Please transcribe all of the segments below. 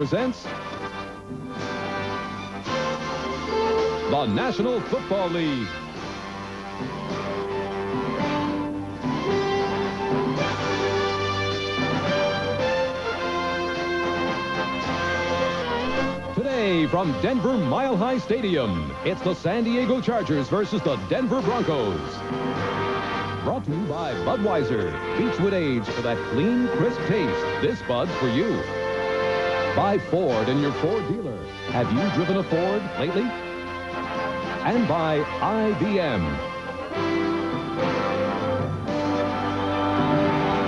presents the National Football League. Today from Denver Mile High Stadium, it's the San Diego Chargers versus the Denver Broncos. Brought to you by Budweiser. Beechwood Age for that clean, crisp taste. This Bud's for you. By Ford and your Ford dealer. Have you driven a Ford lately? And by IBM.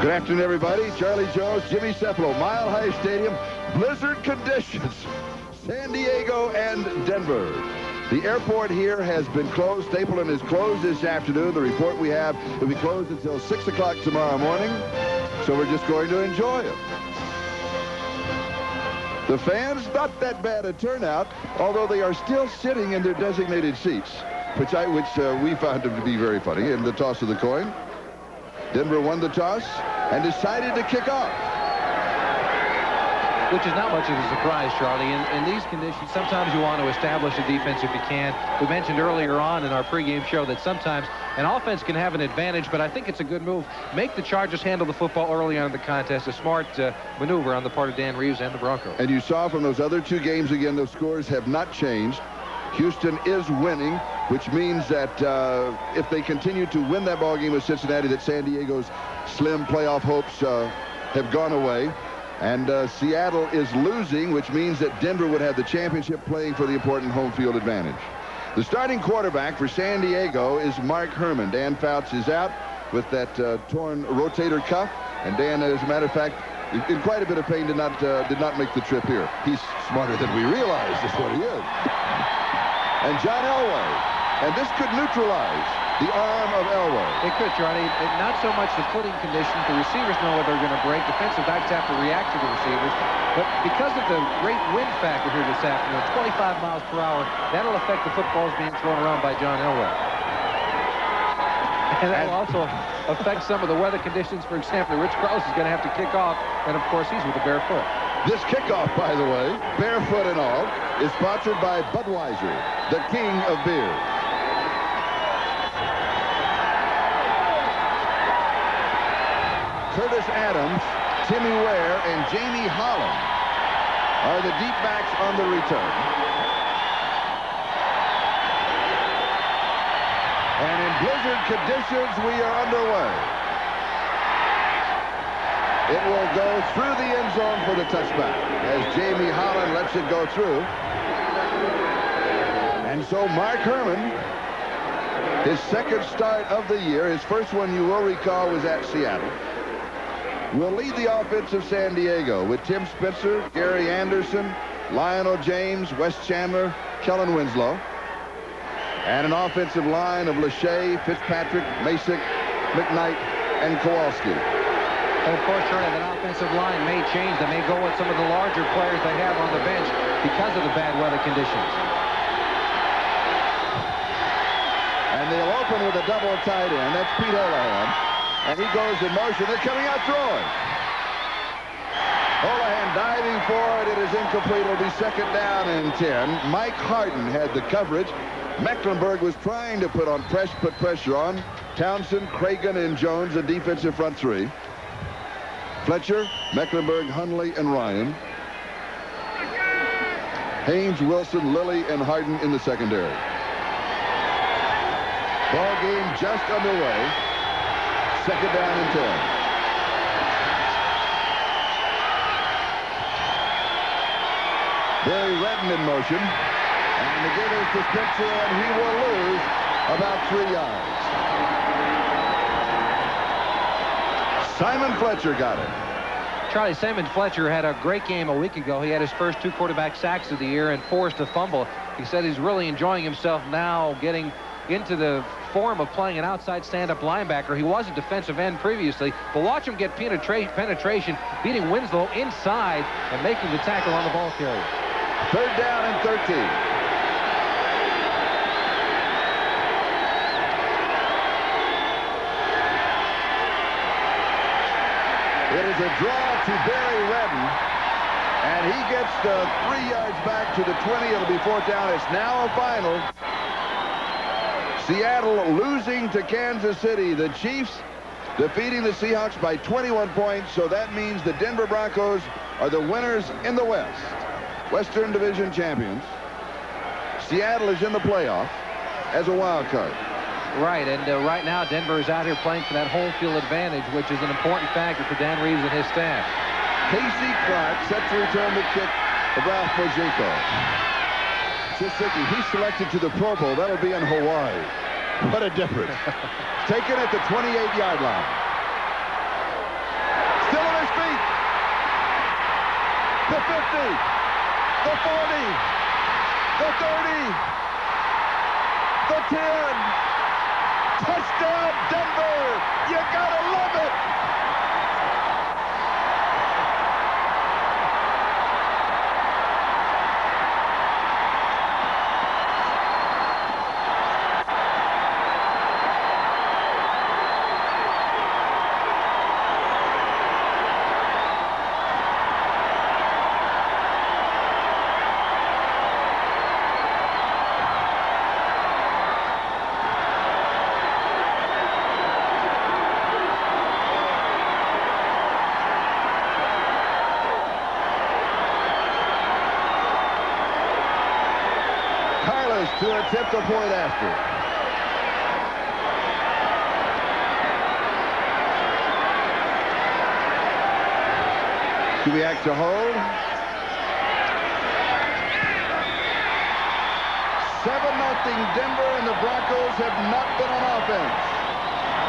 Good afternoon, everybody. Charlie Jones, Jimmy Cefalo, Mile High Stadium, blizzard conditions, San Diego and Denver. The airport here has been closed. Stapleton is closed this afternoon. The report we have will be closed until 6 o'clock tomorrow morning. So we're just going to enjoy it. The fans, not that bad a turnout, although they are still sitting in their designated seats, which we found to be very funny in the toss of the coin. Denver won the toss and decided to kick off. Which is not much of a surprise, Charlie. In these conditions, sometimes you want to establish a defense if you can. We mentioned earlier on in our pregame show that sometimes an offense can have an advantage, but I think it's a good move. Make the Chargers handle the football early on in the contest. A smart maneuver on the part of Dan Reeves and the Broncos. And you saw from those other two games, again, those scores have not changed. Houston is winning, which means that if they continue to win that ball game with Cincinnati, that San Diego's slim playoff hopes have gone away. And Seattle is losing, which means that Denver would have the championship, playing for the important home field advantage. The starting quarterback for San Diego is Mark Herman. Dan Fouts is out with that torn rotator cuff. And Dan, as a matter of fact, in quite a bit of pain, did not make the trip here. He's smarter than we realize, is what he is. And John Elway. And this could neutralize the arm of Elway. It could, Charlie. Not so much the footing conditions. The receivers know where they're going to break. Defensive backs have to react to the receivers. But because of the great wind factor here this afternoon, 25 miles per hour, that'll affect the footballs being thrown around by John Elway. And that'll also affect some of the weather conditions. For example, Rich Krause is going to have to kick off, and of course, he's with a bare foot. This kickoff, by the way, barefoot and all, is sponsored by Budweiser, the king of beer. Curtis Adams, Timmy Ware, and Jamie Holland are the deep backs on the return. And in blizzard conditions, we are underway. It will go through the end zone for the touchback as Jamie Holland lets it go through. And so Mark Herman, his second start of the year, his first one you will recall was at Seattle, will lead the offense of San Diego with Tim Spencer, Gary Anderson, Lionel James, Wes Chandler, Kellen Winslow, and an offensive line of Lachey, Fitzpatrick, Masick, McKnight, and Kowalski. And of course, Charlie, that offensive line may change. They may go with some of the larger players they have on the bench because of the bad weather conditions. And they'll open with a double tight end. That's Pete Holohan. And he goes in motion. They're coming out throwing. Holohan diving forward. It is incomplete. It'll be second down and 10. Mike Harden had the coverage. Mecklenburg was trying to put pressure on. Townsend, Cragen, and Jones, the defensive front three. Fletcher, Mecklenburg, Hundley, and Ryan. Haynes, Wilson, Lilly, and Harden in the secondary. Ball game just underway. Second down and 10. Barry Redden in motion. And the give is to Spencer, and he will lose about 3 yards. Simon Fletcher got it. Charlie, Simon Fletcher had a great game a week ago. He had his first 2 quarterback sacks of the year and forced a fumble. He said he's really enjoying himself now, getting into the form of playing an outside stand-up linebacker. He was a defensive end previously, but watch him get penetration, beating Winslow inside and making the tackle on the ball carrier. Third down and 13. It is a draw to Barry Redden. And he gets the 3 yards back to the 20. It'll be 4th down. It's now a final. Seattle losing to Kansas City. The Chiefs defeating the Seahawks by 21 points. So that means the Denver Broncos are the winners in the West. Western Division champions. Seattle is in the playoff as a wild card. Right, and right now Denver is out here playing for that home field advantage, which is an important factor for Dan Reeves and his staff. Casey Clark set to return the kick of Ralph Mozinko. Just thinking, he's selected to the Pro Bowl. That'll be in Hawaii. What a difference. Taken at the 28-yard line. Still on his feet. The 50. The 40. The 30. The 10. Touchdown, Denver. You gotta love it. To attempt a point after. Kubiak to hold. 7-0 Denver, and the Broncos have not been on offense.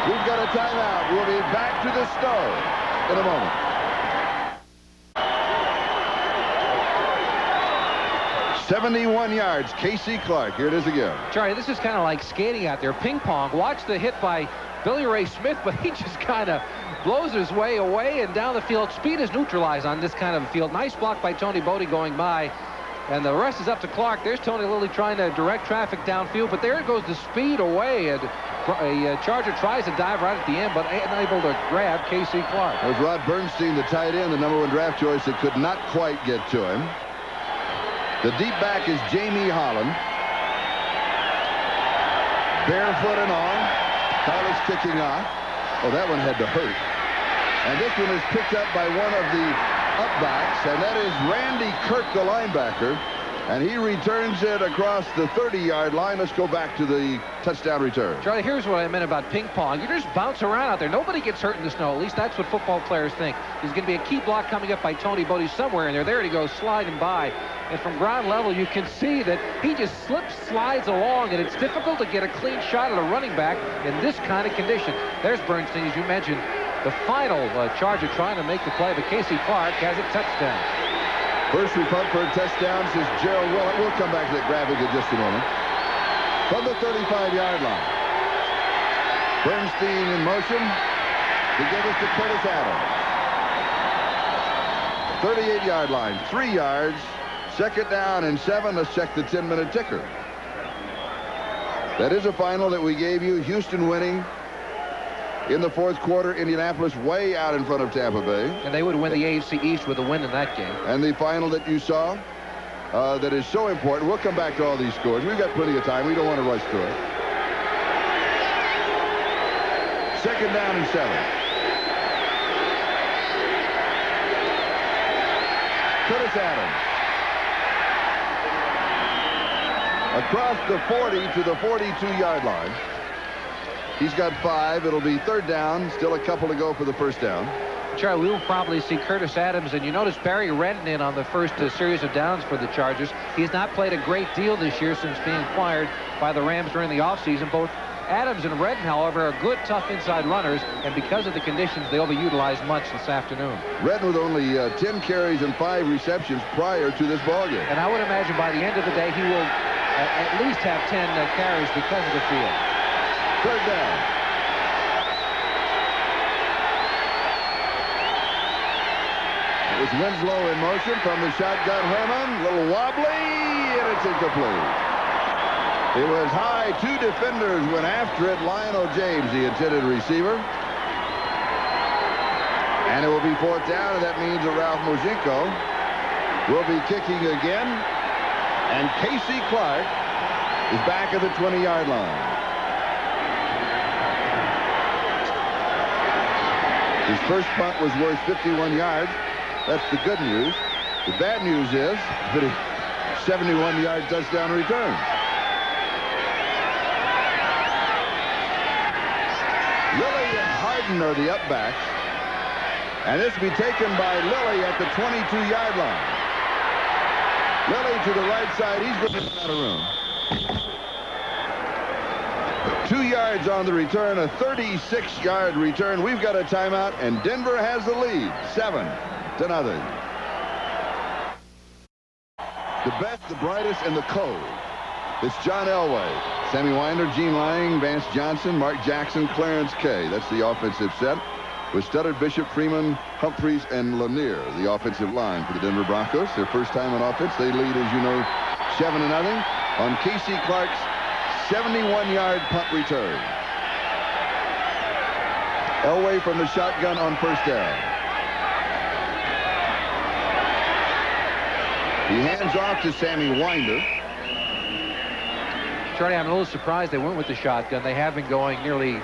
We've got a timeout. We'll be back to the start in a moment. '71 yards, Casey Clark. Here it is again. Charlie, this is kind of like skating out there. Ping pong. Watch the hit by Billy Ray Smith, but he just kind of blows his way away and down the field. Speed is neutralized on this kind of field. Nice block by Tony Bodie going by. And the rest is up to Clark. There's Tony Lilly trying to direct traffic downfield, but there goes the speed away. And a Charger tries to dive right at the end, but unable to grab Casey Clark. There's Rod Bernstein, the tight end, the #1 draft choice that could not quite get to him. The deep back is Jamie Holland. Barefoot and on. Carlos kicking off. Oh, that one had to hurt. And this one is picked up by one of the upbacks, and that is Randy Kirk, the linebacker. And he returns it across the 30-yard line. Let's go back to the touchdown return. Charlie, here's what I meant about ping pong. You just bounce around out there. Nobody gets hurt in the snow. At least that's what football players think. There's going to be a key block coming up by Tony Bodie somewhere in there. There he goes, sliding by. And from ground level, you can see that he just slides along, and it's difficult to get a clean shot at a running back in this kind of condition. There's Bernstein, as you mentioned, the final Charger trying to make the play, but Casey Clark has a touchdown. First punt for a touchdown, says Gerald Willett. We'll come back to that graphic in just a moment. From the 35-yard line. Bernstein in motion to give us to Curtis Adams. 38-yard line, 3 yards. 2nd down and 7. Let's check the 10-minute ticker. That is a final that we gave you. Houston winning in the 4th quarter. Indianapolis way out in front of Tampa Bay. And they would win the AFC East with a win in that game. And the final that you saw that is so important. We'll come back to all these scores. We've got plenty of time. We don't want to rush through it. 2nd down and 7. Curtis Adams. Across the 40 to the 42-yard line. He's got 5. It'll be 3rd down. Still a couple to go for the 1st down. Charlie, we will probably see Curtis Adams, and you notice Barry Redden in on the first series of downs for the Chargers. He's not played a great deal this year since being acquired by the Rams during the offseason. Both Adams and Redden, however, are good, tough inside runners, and because of the conditions, they'll be utilized much this afternoon. Redden with only 10 carries and 5 receptions prior to this ballgame. And I would imagine by the end of the day, he will at least have 10 carries because of the field. 3rd down. It was Winslow in motion from the shotgun. Herman, a little wobbly, and it's incomplete. It was high. 2 defenders went after it. Lionel James, the intended receiver. And it will be 4th down, and that means that Ralph Mozinko will be kicking again. And Casey Clark is back at the 20-yard line. His first punt was worth 51 yards. That's the good news. The bad news is that a 71-yard touchdown return. Lilly and Harden are the upbacks. And this will be taken by Lilly at the 22-yard line. Lilly to the right side. He's going out of room. 2 yards on the return, a 36-yard return. We've got a timeout, and Denver has the lead, 7-0. The best, the brightest, and the cold. It's John Elway, Sammy Winder, Gene Lang, Vance Johnson, Mark Jackson, Clarence Kay. That's the offensive set, with Studdard, Bishop, Freeman, Humphreys, and Lanier, the offensive line for the Denver Broncos. Their first time on offense. They lead, as you know, 7-0 on Casey Clark's 71-yard punt return. Elway from the shotgun on first down. He hands off to Sammy Winder. Charlie, I'm a little surprised they went with the shotgun. They have been going nearly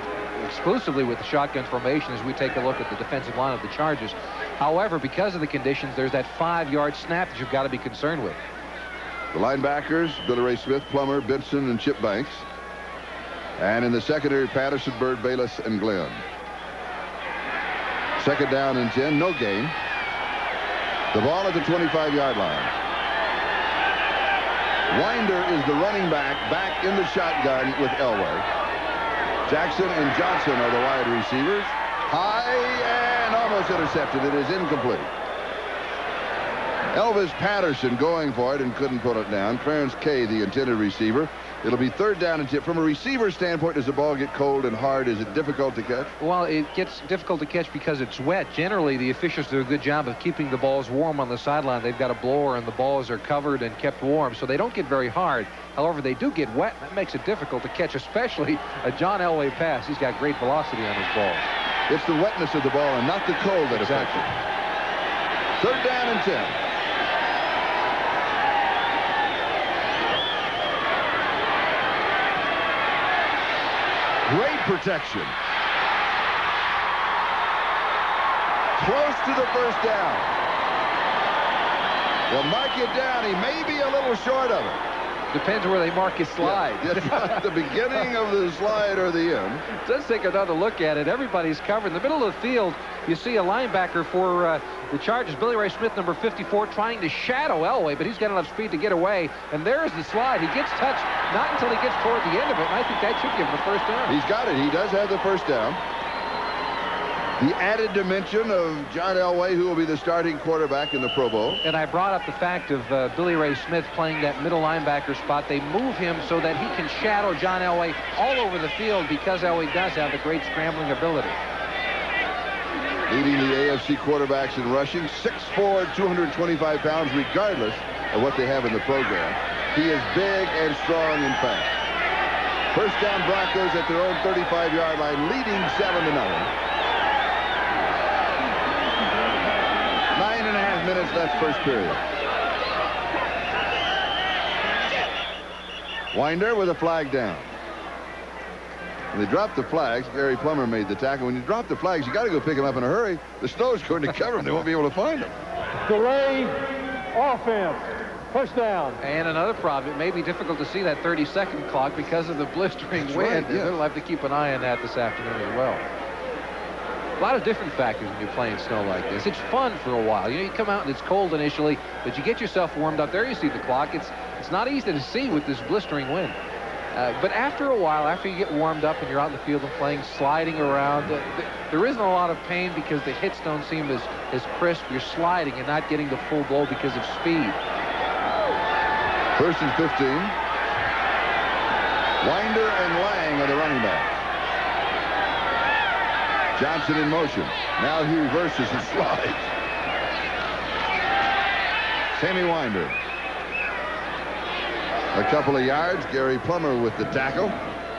exclusively with the shotgun formation as we take a look at the defensive line of the Chargers. However, because of the conditions, there's that 5-yard snap that you've got to be concerned with. The linebackers, Billy Ray Smith, Plummer, Benson, and Chip Banks. And in the secondary, Patterson, Bird, Bayless, and Glenn. Second down and 10, no gain. The ball at the 25-yard line. Winder is the running back in the shotgun with Elway. Jackson and Johnson are the wide receivers. High and almost intercepted. It is incomplete. Elvis Patterson going for it and couldn't put it down. Clarence Kay, the intended receiver. It'll be third down and 10. From a receiver standpoint, does the ball get cold and hard? Is it difficult to catch? Well, it gets difficult to catch because it's wet. Generally, the officials do a good job of keeping the balls warm on the sideline. They've got a blower, and the balls are covered and kept warm, so they don't get very hard. However, they do get wet. That makes it difficult to catch, especially a John Elway pass. He's got great velocity on his balls. It's the wetness of the ball and not the cold that affects it. Third down and 10. Great protection. Close to the first down. They'll mark it down. He may be a little short of it. Depends where they mark his slide. Yeah, at the beginning of the slide or the end. Let's take another look at it. Everybody's covered. In the middle of the field, you see a linebacker for the Chargers, Billy Ray Smith, number 54, trying to shadow Elway, but he's got enough speed to get away. And there's the slide. He gets touched not until he gets toward the end of it, and I think that should give him the first down. He's got it. He does have the first down. The added dimension of John Elway, who will be the starting quarterback in the Pro Bowl. And I brought up the fact of Billy Ray Smith playing that middle linebacker spot. They move him so that he can shadow John Elway all over the field because Elway does have the great scrambling ability. Leading the AFC quarterbacks in rushing, 6'4", 225 pounds, regardless of what they have in the program. He is big and strong and fast. First down, Broncos at their own 35-yard line, leading 7-0. 9.5 minutes left first period. Winder with a flag down. When they dropped the flags, Gary Plummer made the tackle. When you drop the flags, you got to go pick them up in a hurry. The snow's going to cover them. They won't be able to find them. Delay offense. First down. And another problem, it may be difficult to see that 30-second clock because of the blistering wind. Right, yes. They'll have to keep an eye on that this afternoon as well. A lot of different factors when you're playing snow like this. It's fun for a while. You know, you come out and it's cold initially, but you get yourself warmed up. There you see the clock. It's not easy to see with this blistering wind. But after a while, after you get warmed up and you're out in the field and playing, sliding around, there isn't a lot of pain because the hits don't seem as crisp. You're sliding and not getting the full blow because of speed. First and 15. Winder and Lang are the running backs. Johnson in motion. Now he reverses and slides. Sammy Winder. A couple of yards. Gary Plummer with the tackle.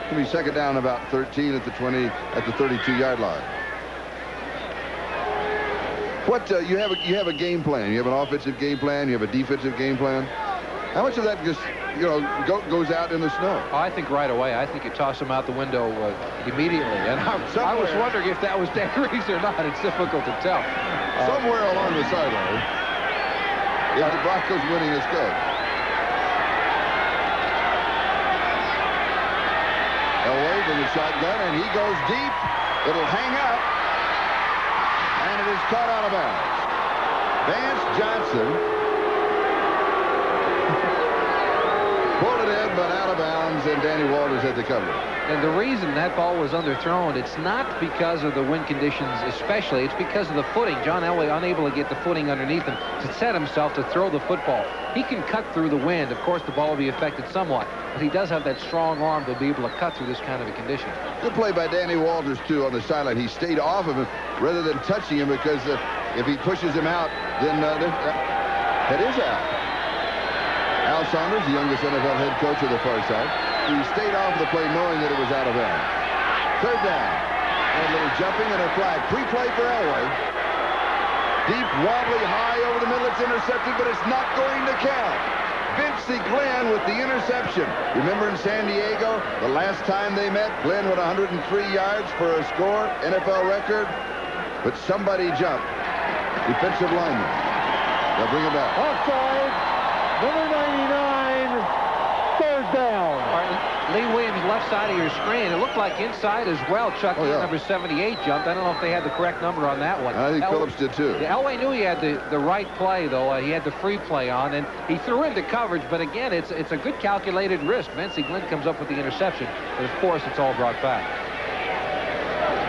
It'll be second down about 13 at the 32-yard line. What you have a game plan. You have an offensive game plan. You have a defensive game plan. How much of that just goes out in the snow? Oh, I think right away. I think you toss them out the window immediately. And I was wondering if that was Dan Reese or not. It's difficult to tell. Somewhere along the sideline, if the Broncos winning is good. Elway from the shotgun, and he goes deep. It'll hang up, and it is caught out of bounds. Vance Johnson pulled it in, but out of bounds, and Danny Walters had to cover it. And the reason that ball was underthrown, it's not because of the wind conditions especially. It's because of the footing. John Elway unable to get the footing underneath him to set himself to throw the football. He can cut through the wind. Of course, the ball will be affected somewhat, but he does have that strong arm to be able to cut through this kind of a condition. Good play by Danny Walters, too, on the sideline. He stayed off of him rather than touching him, because if he pushes him out, then that is out. Al Saunders, the youngest NFL head coach of the far side, he stayed off the play knowing that it was out of bounds. Third down. And a little jumping and a flag. Pre-play for Elway. Deep, wobbly, high over the middle. It's intercepted, but it's not going to count. Vincey Glenn with the interception. Remember in San Diego, the last time they met, Glenn went 103 yards for a score, NFL record. But somebody jumped. Defensive lineman. They'll bring it back. Offside. Number 99, third down. All right, Lee Williams, left side of your screen. It looked like inside as well. Chuck, number 78 jumped. I don't know if they had the correct number on that one. I think Phillips did, too. Elway knew he had the right play, though. He had the free play on, and he threw into coverage. But again, it's a good calculated risk. Vincey Glenn comes up with the interception, but of course, it's all brought back.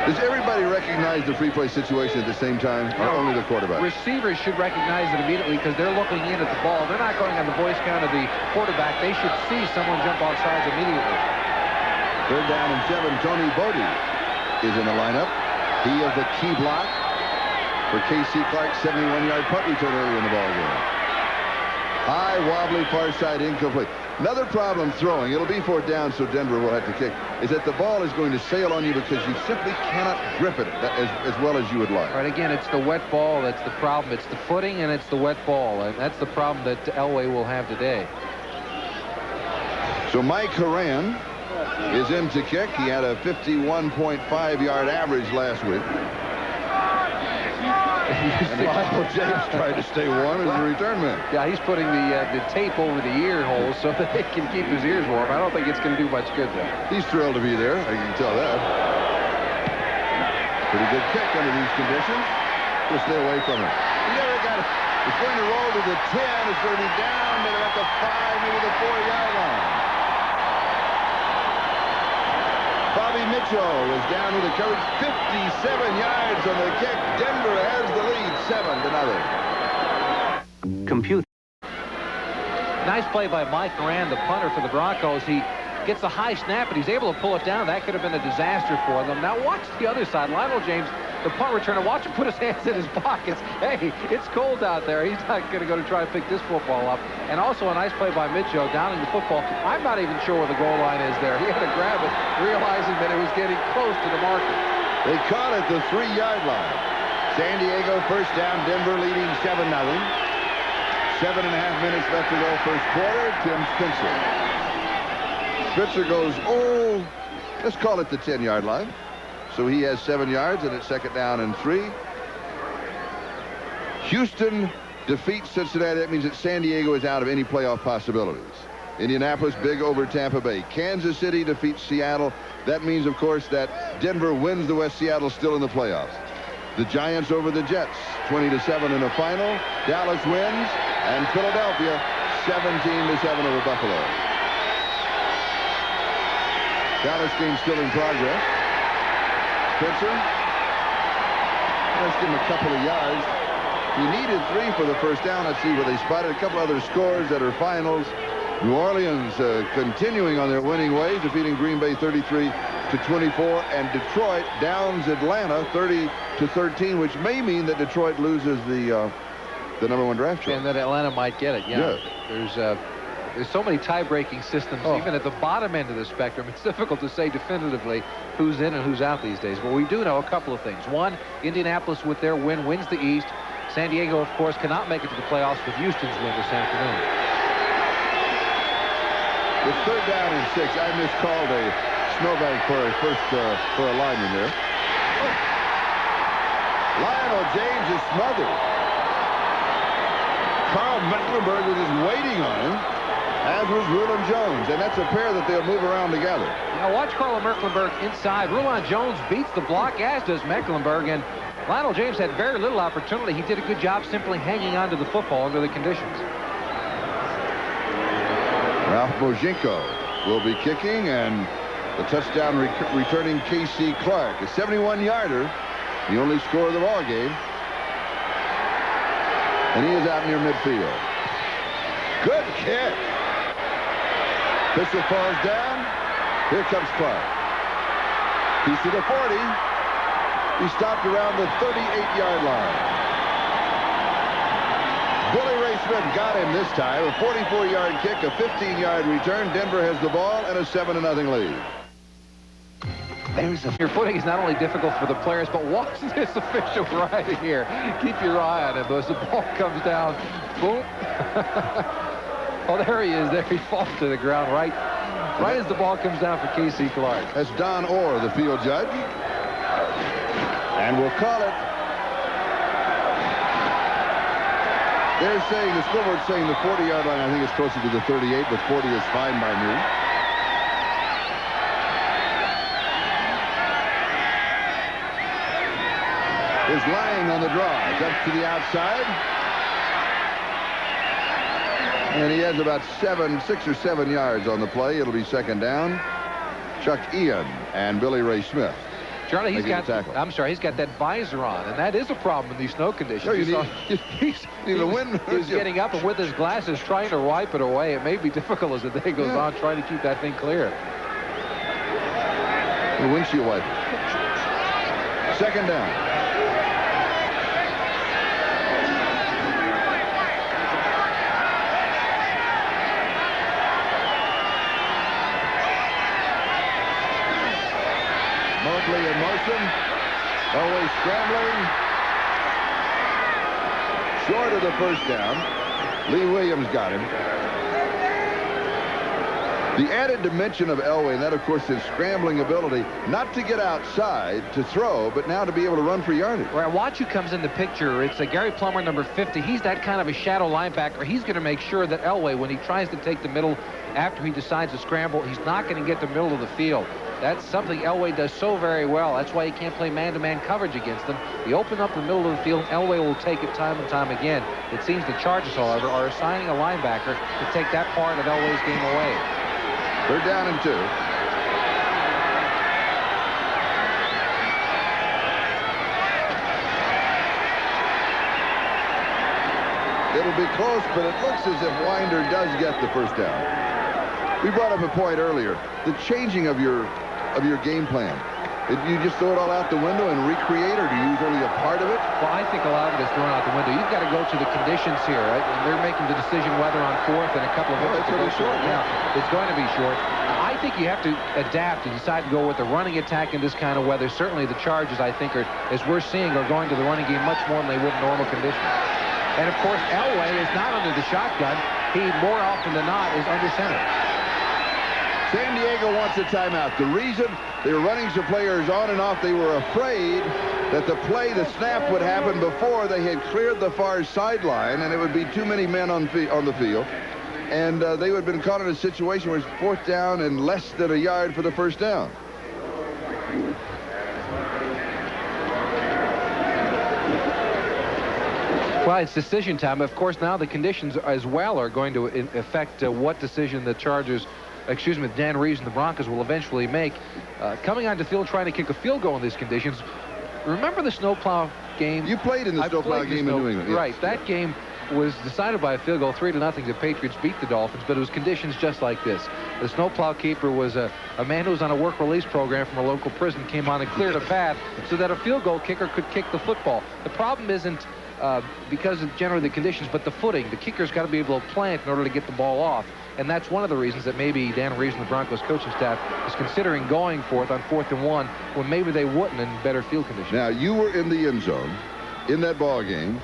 Does everybody recognize the free play situation at the same time, or only the quarterback? Receivers should recognize it immediately because they're looking in at the ball. They're not going on the voice count of the quarterback. They should see someone jump off sides immediately. Third down and 7. Tony Bodie is in the lineup. He of the key block for K.C. Clark's 71-yard punt return early in the ball game. High, wobbly, far side, incomplete. Another problem throwing, it'll be fourth down, so Denver will have to kick, is that the ball is going to sail on you because you simply cannot grip it as well as you would like. Right, again, it's the wet ball that's the problem. It's the footing and it's the wet ball, and that's the problem that Elway will have today. So Mike Horan is in to kick. He had a 51.5-yard average last week. And Michael James tried to stay warm as a return man. Yeah, he's putting the tape over the ear holes so that he can keep his ears warm. I don't think it's going to do much good, though. He's thrilled to be there. I can tell that. Pretty good kick under these conditions. We'll stay away from it. He never got it. It's going to roll to the 10. It's going to be down to about the 5, maybe the 4-yard line. Bobby Mitchell was down with the coverage. 57 yards on the kick. Denver has the lead, 7-0. Computer. Nice play by Mike Horan, the punter for the Broncos. He gets a high snap, and he's able to pull it down. That could have been a disaster for them. Now watch the other side. Lionel James, the punt returner, watch him put his hands in his pockets. Hey, it's cold out there. He's not going to go to try to pick this football up. And also a nice play by Mitchell, downing the football. I'm not even sure where the goal line is there. He had to grab it, realizing that it was getting close to the marker. They caught at the 3-yard line. San Diego first down, Denver leading 7-0. 7.5 minutes left to go first quarter. Tim Spencer. Spencer goes, let's call it the 10-yard line. So he has 7 yards, and it's second down and 3. Houston defeats Cincinnati. That means that San Diego is out of any playoff possibilities. Indianapolis big over Tampa Bay. Kansas City defeats Seattle. That means, of course, that Denver wins the West. Seattle still in the playoffs. The Giants over the Jets, 20-7 in the final. Dallas wins, and Philadelphia 17-7 over Buffalo. Dallas game still in progress. Spencer, let's give him a couple of yards. He needed 3 for the first down. Let's see where they spotted a couple other scores that are finals. New Orleans continuing on their winning ways, defeating Green Bay 33-24, and Detroit downs Atlanta 30-13, which may mean that Detroit loses the #1 draft choice. And that Atlanta might get it. Yeah. There's so many tie-breaking systems, even at the bottom end of the spectrum. It's difficult to say definitively who's in and who's out these days. But we do know a couple of things. One, Indianapolis with their win wins the East. San Diego, of course, cannot make it to the playoffs with Houston's win this afternoon. It's 3rd down and 6. I miscalled a snowbank for a lineman there. Lionel James is smothered. Carl Mecklenburg was just waiting on him, as was Rulon Jones, and that's a pair that they'll move around together. Now watch Carl Mecklenburg inside. Rulon Jones beats the block, as does Mecklenburg, and Lionel James had very little opportunity. He did a good job simply hanging on to the football under the conditions. Ralph Bojinko will be kicking, and the touchdown returning K.C. Clark. A 71-yarder, the only score of the ball game. And he is out near midfield. Good kick. Pistol falls down. Here comes Clark. He's to the 40. He stopped around the 38-yard line. Billy Ray Smith got him this time. A 44-yard kick, a 15-yard return. Denver has the ball and a 7-0 lead. Your footing is not only difficult for the players, but watch this official right here. Keep your eye on him as the ball comes down. Boom. Oh, there he is. There he falls to the ground right as the ball comes down for K.C. Clark. That's Don Orr, the field judge. And we'll call it. They're saying, the scoreboard's saying the 40-yard line. I think it's closer to the 38, but 40 is fine by me. Is lying on the draw. It's up to the outside. And he has about 6 or 7 yards on the play. It'll be 2nd down. Chuck Ian and Billy Ray Smith. Charlie, he's got that visor on, and that is a problem in these snow conditions. Sure, he was getting up and with his glasses trying to wipe it away. It may be difficult as the day goes on trying to keep that thing clear. The windshield wiper. 2nd down. Mobley in motion. Always scrambling. Short of the 1st down. Lee Williams got him. The added dimension of Elway, and that, of course, is scrambling ability, not to get outside to throw, but now to be able to run for yardage. Well, watch who comes in the picture. It's Gary Plummer, number 50. He's that kind of a shadow linebacker. He's going to make sure that Elway, when he tries to take the middle after he decides to scramble, he's not going to get the middle of the field. That's something Elway does so very well. That's why he can't play man-to-man coverage against them. He open up the middle of the field. Elway will take it time and time again. It seems the Chargers, however, are assigning a linebacker to take that part of Elway's game away. 3rd down and 2. It'll be close, but it looks as if Winder does get the 1st down. We brought up a point earlier. The changing of your game plan. You just throw it all out the window and recreate, or do you use only a part of it? Well, I think a lot of it is thrown out the window. You've got to go to the conditions here, right? And they're making the decision whether on 4th and a couple of minutes it's going to be short. Yeah, it's going to be short. I think you have to adapt and decide to go with the running attack in this kind of weather. Certainly the Chargers, I think, as we're seeing, are going to the running game much more than they would in normal conditions. And, of course, Elway is not under the shotgun. He, more often than not, is under center. San Diego wants a timeout. The reason they were running some players on and off, they were afraid that the snap would happen before they had cleared the far sideline, and it would be too many men on the field. And they would have been caught in a situation where it's 4th down and less than a yard for the 1st down. Well, it's decision time. Of course, now the conditions as well are going to affect what decision the Chargers, Dan Reeves and the Broncos will eventually make. Coming onto the field trying to kick a field goal in these conditions. Remember the snowplow game? You played in the snowplow game in New England. Yes. Right. That game was decided by a field goal, 3-0. The Patriots beat the Dolphins, but it was conditions just like this. The snowplow keeper was a man who was on a work release program from a local prison, came on and cleared a path so that a field goal kicker could kick the football. The problem isn't because of generally the conditions, but the footing. The kicker's got to be able to plant in order to get the ball off. And that's one of the reasons that maybe Dan Reeves and the Broncos coaching staff is considering going for it on 4th and 1 when maybe they wouldn't in better field conditions. Now, you were in the end zone in that ball game.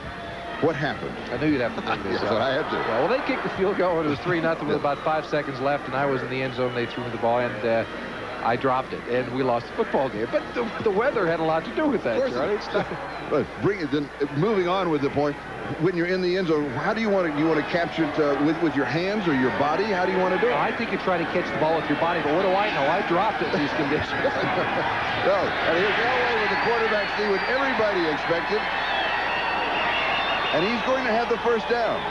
What happened? I knew you'd have to bring this That's up. what I had to. Yeah, well, they kicked the field goal, and it was 3-0 with about 5 seconds left, and I was in the end zone. They threw me the ball, and I dropped it, and we lost the football game. But the weather had a lot to do with that, Charlie. It's not... But then moving on with the point, when you're in the end zone, how do you want to? You want to capture it with your hands or your body? How do you want to do it? I think you try to catch the ball with your body, but what do I know? I dropped it in these conditions. No, and here's Elway with the quarterback sneak, what everybody expected. And he's going to have the first down.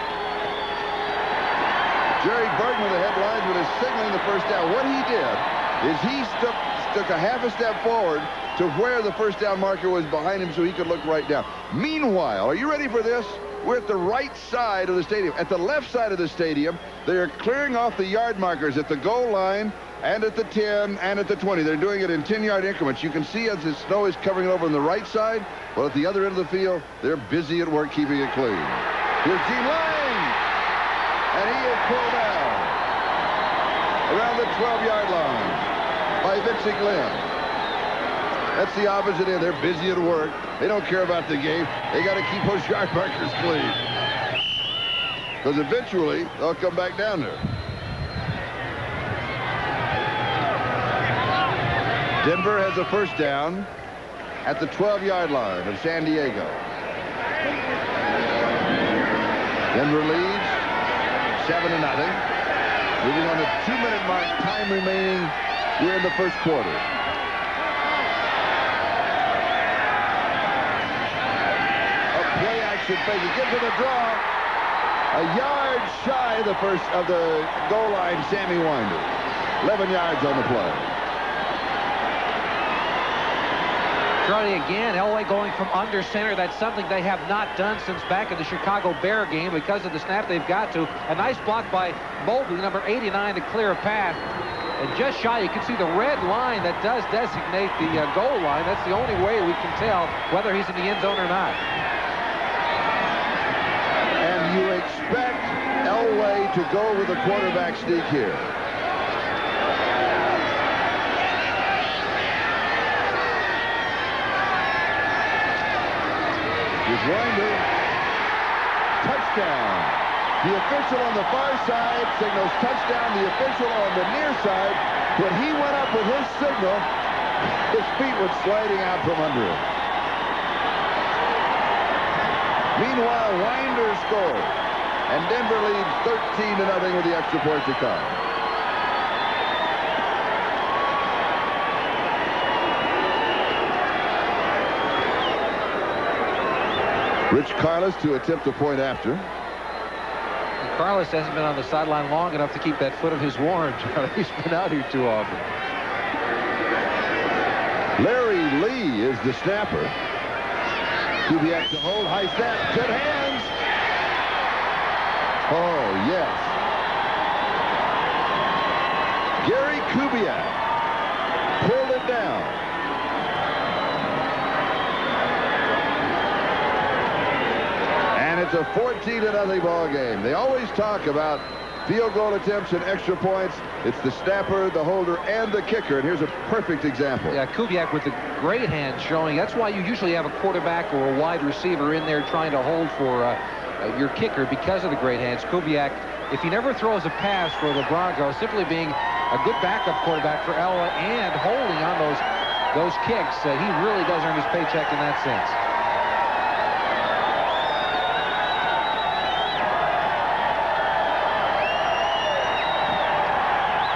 Jerry Bergman, the headlines, with his signaling the first down. What he did is he took a half a step forward to where the first down marker was behind him so he could look right down. Meanwhile, are you ready for this? We're at the right side of the stadium. At the left side of the stadium, they are clearing off the yard markers at the goal line and at the 10 and at the 20. They're doing it in 10-yard increments. You can see as the snow is covering it over on the right side. Well, at the other end of the field, they're busy at work keeping it clean. Here's Gene Lang, and he is pulled down around the 12-yard line by Vincent Glenn. That's the opposite end. They're busy at work. They don't care about the game. They got to keep those yard markers clean. Because eventually, they'll come back down there. Denver has a first down at the 12-yard line of San Diego. Denver leads 7-0. Moving on to 2-minute mark, time remaining here in the first quarter. Fake. He gets to the draw. A yard shy of the goal line, Sammy Winder. 11 yards on the play. Charlie, again, Elway going from under center. That's something they have not done since back in the Chicago Bear game because of the snap they've got to. A nice block by Mobley, number 89, to clear a path. And just shy, you can see the red line that does designate the goal line. That's the only way we can tell whether he's in the end zone or not. You expect Elway to go with a quarterback sneak here. Here's Winder. Touchdown. The official on the far side signals touchdown. The official on the near side, when he went up with his signal, his feet were sliding out from under him. Meanwhile, Winder scores, and Denver leads 13-0 with the extra point to come. Rich Carlos to attempt a point after. And Carlos hasn't been on the sideline long enough to keep that foot of his warm. He's been out here too often. Larry Lee is the snapper. Kubiak to hold, high snap, good hands. Oh, yes. Gary Kubiak pulled it down. And it's a 14-0 ball game. They always talk about field goal attempts and extra points. It's the snapper, the holder, and the kicker. And here's a perfect example. Yeah, Kubiak with the great hand showing. That's why you usually have a quarterback or a wide receiver in there trying to hold for your kicker because of the great hands. Kubiak, if he never throws a pass for the Broncos, simply being a good backup quarterback for Ella and holding on those kicks, he really does earn his paycheck in that sense.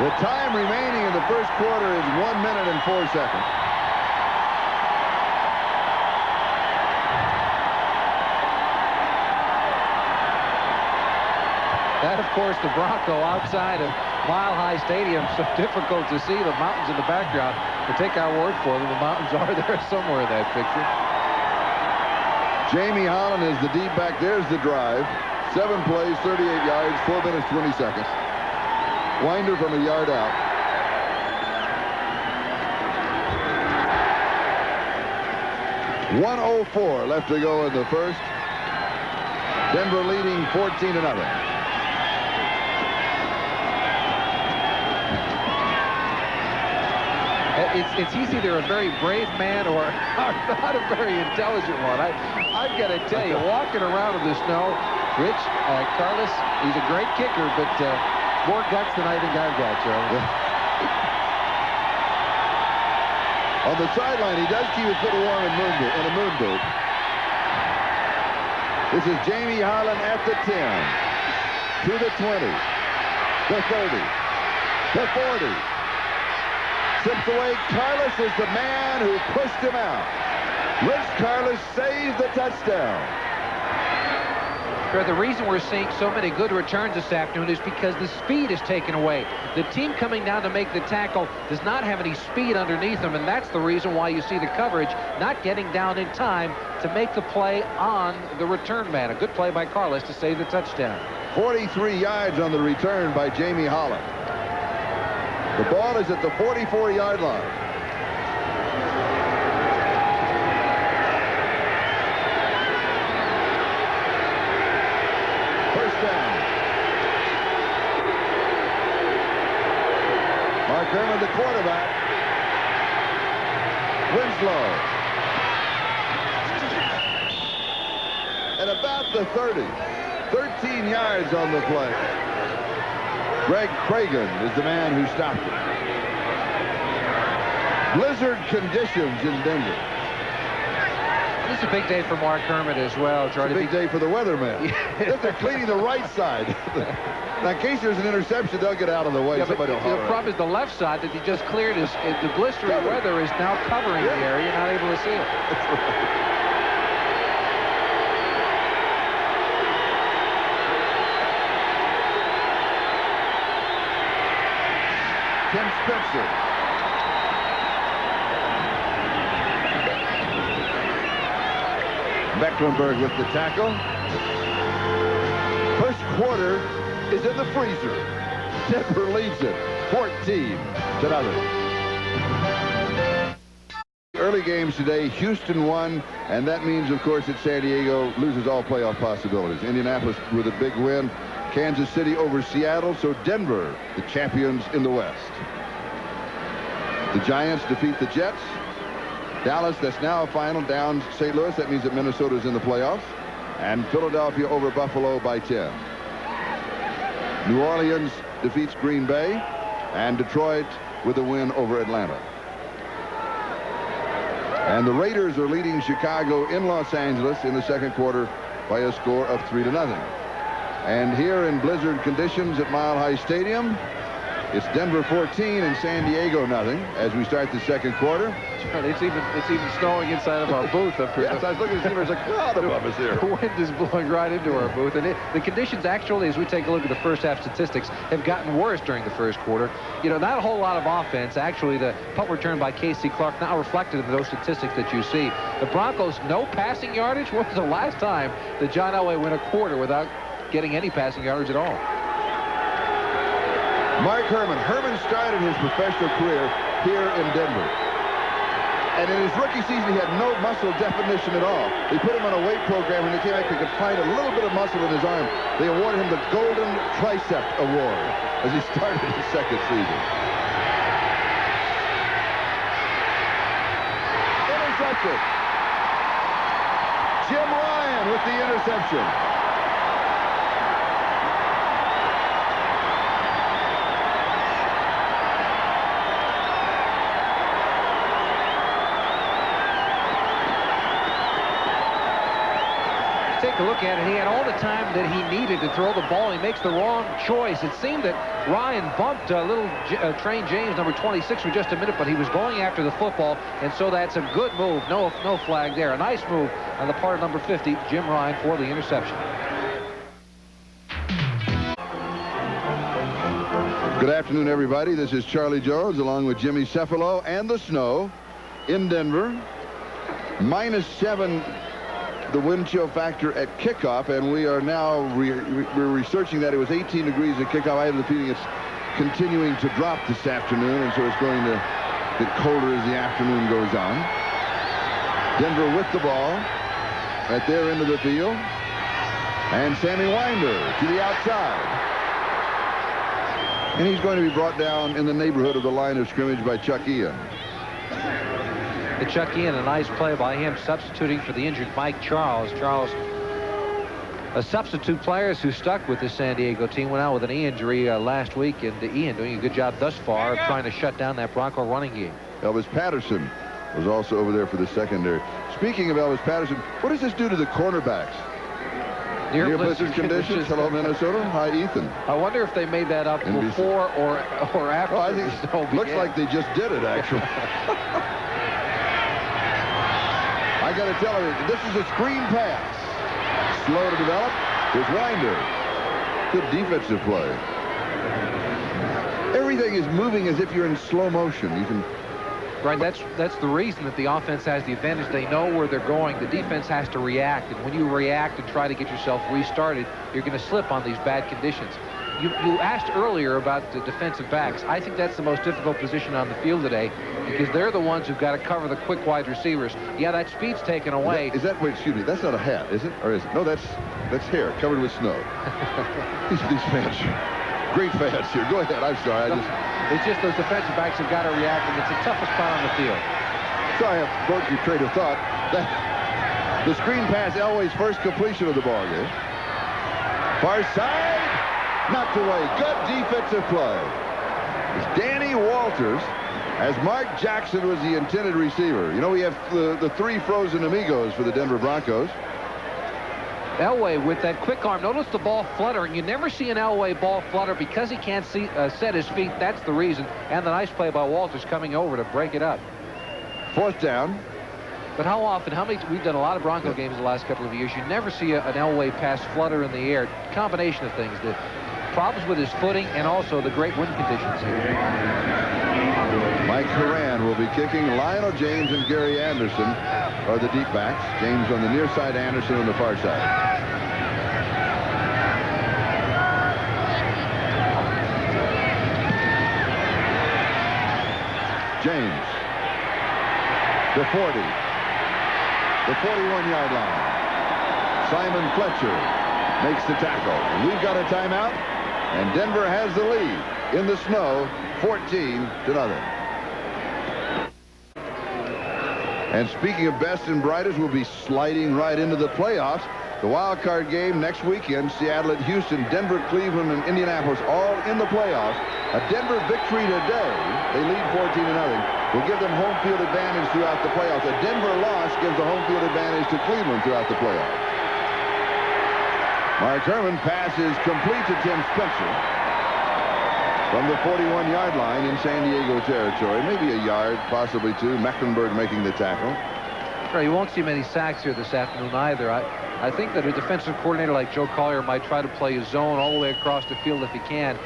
The time remaining in the first quarter is 1 minute and 4 seconds. That, of course, the Bronco outside of Mile High Stadium, so difficult to see the mountains in the background. But take our word for them, the mountains are there somewhere in that picture. Jamie Holland is the deep back. There's the drive. 7 plays, 38 yards, 4 minutes, 20 seconds. Winder from a yard out. .104 left to go in the first. Denver leading 14-0. it's he's either a very brave man or not a very intelligent one. I've got to tell you, walking around in the snow, Rich, Carlos, he's a great kicker, but more guts than I think I've got, Charlie. On the sideline, he does keep his foot warm in a moon boot. This is Jamie Holland at the 10, to the 20, the 30, the 40. Slips away. Carlos is the man who pushed him out. Rich Carlos saves the touchdown. The reason we're seeing so many good returns this afternoon is because the speed is taken away. The team coming down to make the tackle does not have any speed underneath them, and that's the reason why you see the coverage not getting down in time to make the play on the return man. A good play by Carlos to save the touchdown. 43 yards on the return by Jamie Holland. The ball is at the 44-yard line. First down. Mark Herman, the quarterback. Winslow. At about the 30. 13 yards on the play. Greg Cragen is the man who stopped it. Blizzard conditions in Denver. This is a big day for Mark Herman as well, Charlie. It's a big day for the weatherman. If they're cleaning the right side. Now, in case there's an interception, they'll get out of the way. Yeah, but the problem is the left side that he just cleared. The blistering weather is now covering the area. You're not able to see it. That's right. Tim Spencer. Mecklenburg with the tackle. First quarter is in the freezer. Denver leads it 14-0. Early games today, Houston won, and that means, of course, that San Diego loses all playoff possibilities. Indianapolis with a big win. Kansas City over Seattle, so Denver, the champions in the West. The Giants defeat the Jets. Dallas, that's now a final, down St. Louis. That means that Minnesota's in the playoffs. And Philadelphia over Buffalo by 10. New Orleans defeats Green Bay. And Detroit with a win over Atlanta. And the Raiders are leading Chicago in Los Angeles in the second quarter by a score of 3-0. And here in blizzard conditions at Mile High Stadium, it's Denver 14 and San Diego nothing as we start the second quarter. It's even snowing inside of our booth up here. Yes, I was looking to see there's a cloud above us here. The wind is blowing right into our booth. And the conditions actually, as we take a look at the first half statistics, have gotten worse during the first quarter. You know, not a whole lot of offense. Actually, the punt return by Casey Clark now reflected in those statistics that you see. The Broncos, no passing yardage. When was the last time that John Elway went a quarter without getting any passing yardage at all? Mark Herman. Herman started his professional career here in Denver. And in his rookie season, he had no muscle definition at all. They put him on a weight program, and they came back, they could find a little bit of muscle in his arm. They awarded him the Golden Tricep Award as he started his second season. Intercepted. Jim Ryan with the interception. Take a look at it. He had all the time that he needed to throw the ball. He makes the wrong choice. It seemed that Ryan bumped little Train James, number 26, for just a minute, but he was going after the football, and so that's a good move. No flag there. A nice move on the part of number 50, Jim Ryan, for the interception. Good afternoon, everybody. This is Charlie Jones along with Jimmy Cefalo and the snow in Denver. -7. The wind chill factor at kickoff, and we are now we're researching that. It was 18 degrees at kickoff. I have the feeling it's continuing to drop this afternoon, and so it's going to get colder as the afternoon goes on. Denver with the ball at their end of the field, and Sammy Winder to the outside, and he's going to be brought down in the neighborhood of the line of scrimmage by Chuck Ian. to Chuck in. A nice play by him, substituting for the injured Mike Charles. Charles, a substitute player who stuck with the San Diego team, went out with an knee injury last week, and Ian doing a good job thus far of trying to shut down that Bronco running game. Elvis Patterson was also over there for the secondary. Speaking of Elvis Patterson, what does this do to the cornerbacks? Near blizzard conditions. Hello, Minnesota. Hi, Ethan. I wonder if they made that up before or after. Well, I think it looks like they just did it, actually. I got to tell you, this is a screen pass. Slow to develop. Here's Winder. Good defensive play. Everything is moving as if you're in slow motion. You can. Right, that's the reason that the offense has the advantage. They know where they're going. The defense has to react, and when you react and try to get yourself restarted, you're going to slip on these bad conditions. You asked earlier about the defensive backs. I think that's the most difficult position on the field today, because they're the ones who've got to cover the quick wide receivers. Yeah, that speed's taken away. Is that wait, excuse me, that's not a hat, is it? Or is it? No, that's hair covered with snow. these fans, great fans here. Go ahead. I'm sorry. It's just those defensive backs have got to react, and it's the toughest spot on the field. So I have broke your train of thought. The screen pass, Elway's first completion of the ball game. Far side, knocked away. Good defensive play. It's Danny Walters, as Mark Jackson was the intended receiver. You know, we have the three frozen amigos for the Denver Broncos. Elway with that quick arm. Notice the ball fluttering. You never see an Elway ball flutter because he can't set his feet. That's the reason. And the nice play by Walters coming over to break it up. Fourth down. But how often, we've done a lot of Bronco games the last couple of years. You never see an Elway pass flutter in the air. Combination of things. The problems with his footing and also the great wind conditions here. Mike Horan will be kicking. Lionel James and Gary Anderson are the deep backs. James on the near side, Anderson on the far side. James. The 40. The 41-yard line. Simon Fletcher makes the tackle. And we've got a timeout. And Denver has the lead in the snow, 14-0. And speaking of best and brightest, we'll be sliding right into the playoffs. The wild card game next weekend, Seattle at Houston, Denver, Cleveland, and Indianapolis all in the playoffs. A Denver victory today, they lead 14-0, will give them home field advantage throughout the playoffs. A Denver loss gives the home field advantage to Cleveland throughout the playoffs. Mark Herman passes complete to Tim Spencer from the 41-yard line in San Diego territory. Maybe a yard, possibly two. Mecklenburg making the tackle. Right, you won't see many sacks here this afternoon either. I think that a defensive coordinator like Joe Collier might try to play a zone all the way across the field if he can.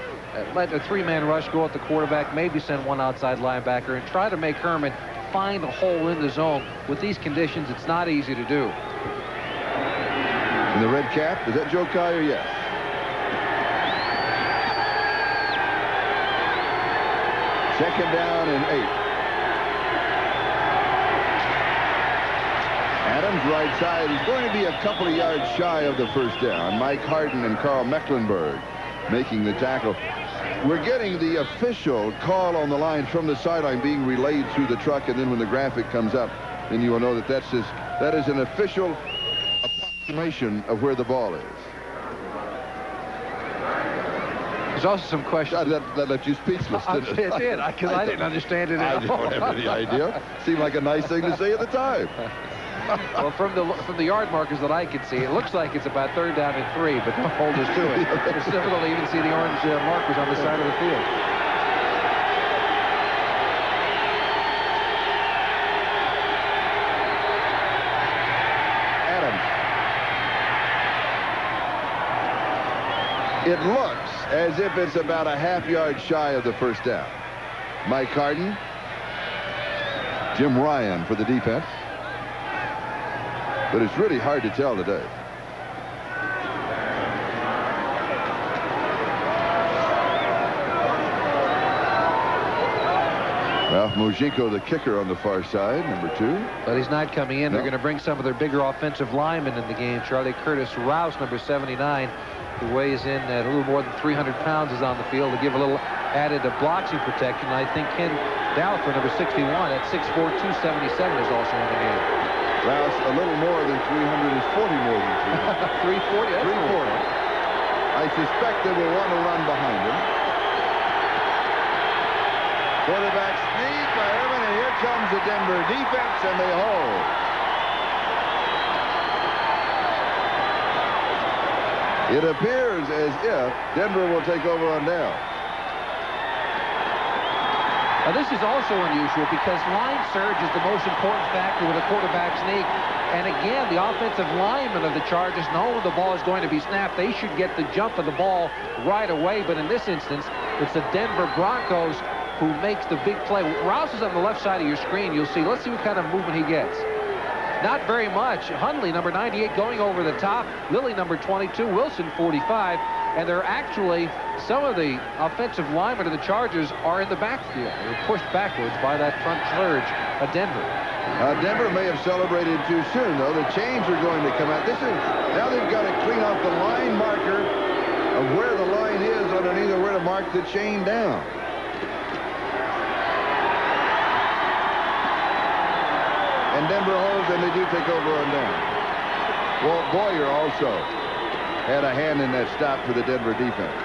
Let a three-man rush go at the quarterback, maybe send one outside linebacker, and try to make Herman find a hole in the zone. With these conditions, it's not easy to do. In the red cap, is that Joe Collier? Yes. Second down and 8. Adams right side is going to be a couple of yards shy of the first down. Mike Harden and Carl Mecklenburg making the tackle. We're getting the official call on the line from the sideline being relayed through the truck, and then when the graphic comes up, then you will know that that is an official approximation of where the ball is. There's also some questions. That left you speechless, didn't it? It did, because I didn't understand it at all. I don't have any idea. Seemed like a nice thing to say at the time. Well, from the yard markers that I could see, it looks like it's about third down and 3, but don't hold us to it. It's difficult to even see the orange markers on the side of the field. Adams. It looks as if it's about a half-yard shy of the first down. Mike Harden. Jim Ryan for the defense. But it's really hard to tell today. Well, Mojinko, the kicker on the far side, number 2. But he's not coming in. No. They're going to bring some of their bigger offensive linemen in the game. Charlie Curtis Rouse, number 79, who weighs in at a little more than 300 pounds, is on the field to give a little added a blocking protection. I think Ken Dowfer, number 61, at 6'4", 277, is also in the game. Rouse, a little more than 300 is 40 more than 300. 340. That's 340. I suspect they will want to run behind him. Quarterback sneak by Irvin, and here comes the Denver defense, and they hold. It appears as if Denver will take over on down. Now, this is also unusual because line surge is the most important factor with a quarterback sneak. And again, the offensive linemen of the Chargers know when the ball is going to be snapped. They should get the jump of the ball right away. But in this instance, it's the Denver Broncos who makes the big play. Rouse is on the left side of your screen. You'll see. Let's see what kind of movement he gets. Not very much. Hundley, number 98, going over the top. Lilly, number 22. Wilson, 45. And they're actually, some of the offensive linemen of the Chargers are in the backfield. They're pushed backwards by that front surge of Denver. Denver may have celebrated too soon, though. The chains are going to come out. Now they've got to clean off the line marker of where the line is underneath or where to mark the chain down. And Denver holds, and they do take over on down. Walt Boyer also had a hand in that stop for the Denver defense.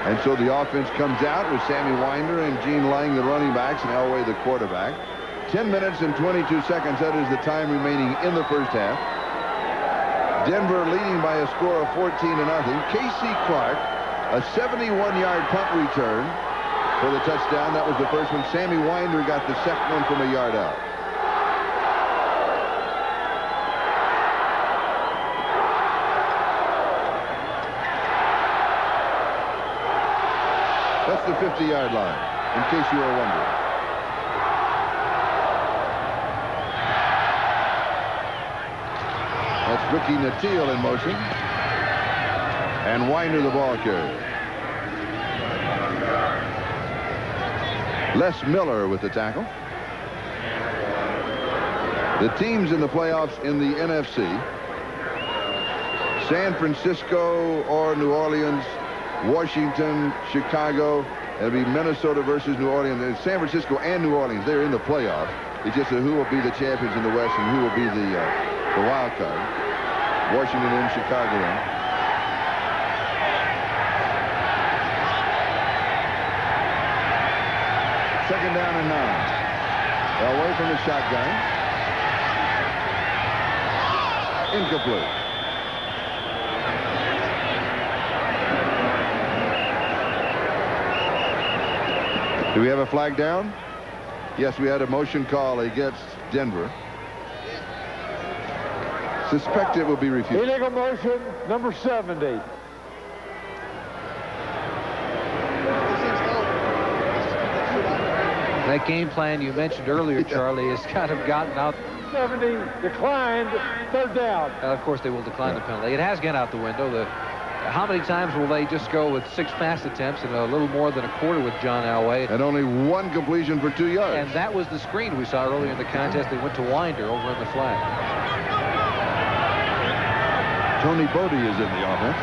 And so the offense comes out with Sammy Winder and Gene Lang, the running backs, and Elway, the quarterback. 10 minutes and 22 seconds. That is the time remaining in the first half. Denver leading by a score of 14-0. Casey Clark, a 71-yard punt return for the touchdown. That was the first one. Sammy Winder got the second one from a yard out. That's the 50-yard line, in case you were wondering. That's Ricky Nattiel in motion. And Winder the ball carrier. Les Miller with the tackle. The teams in the playoffs in the NFC: San Francisco or New Orleans, Washington, Chicago. It'll be Minnesota versus New Orleans. And San Francisco and New Orleans, they're in the playoffs. It's just who will be the champions in the West and who will be the wild card. Washington in, Chicago in. Second down and 9. Away from the shotgun. Incomplete. Do we have a flag down? Yes, we had a motion call against Denver. Suspect it will be refused. Illegal motion, number 70. That game plan you mentioned earlier, Charlie, has kind of gotten out. 70 declined, third down. Of course, they will decline the penalty. It has gone out the window. How many times will they just go with 6 pass attempts and a little more than a quarter with John Elway? And only 1 completion for 2 yards. And that was the screen we saw earlier in the contest. They went to Winder over in the flag. Tony Bodie is in the offense.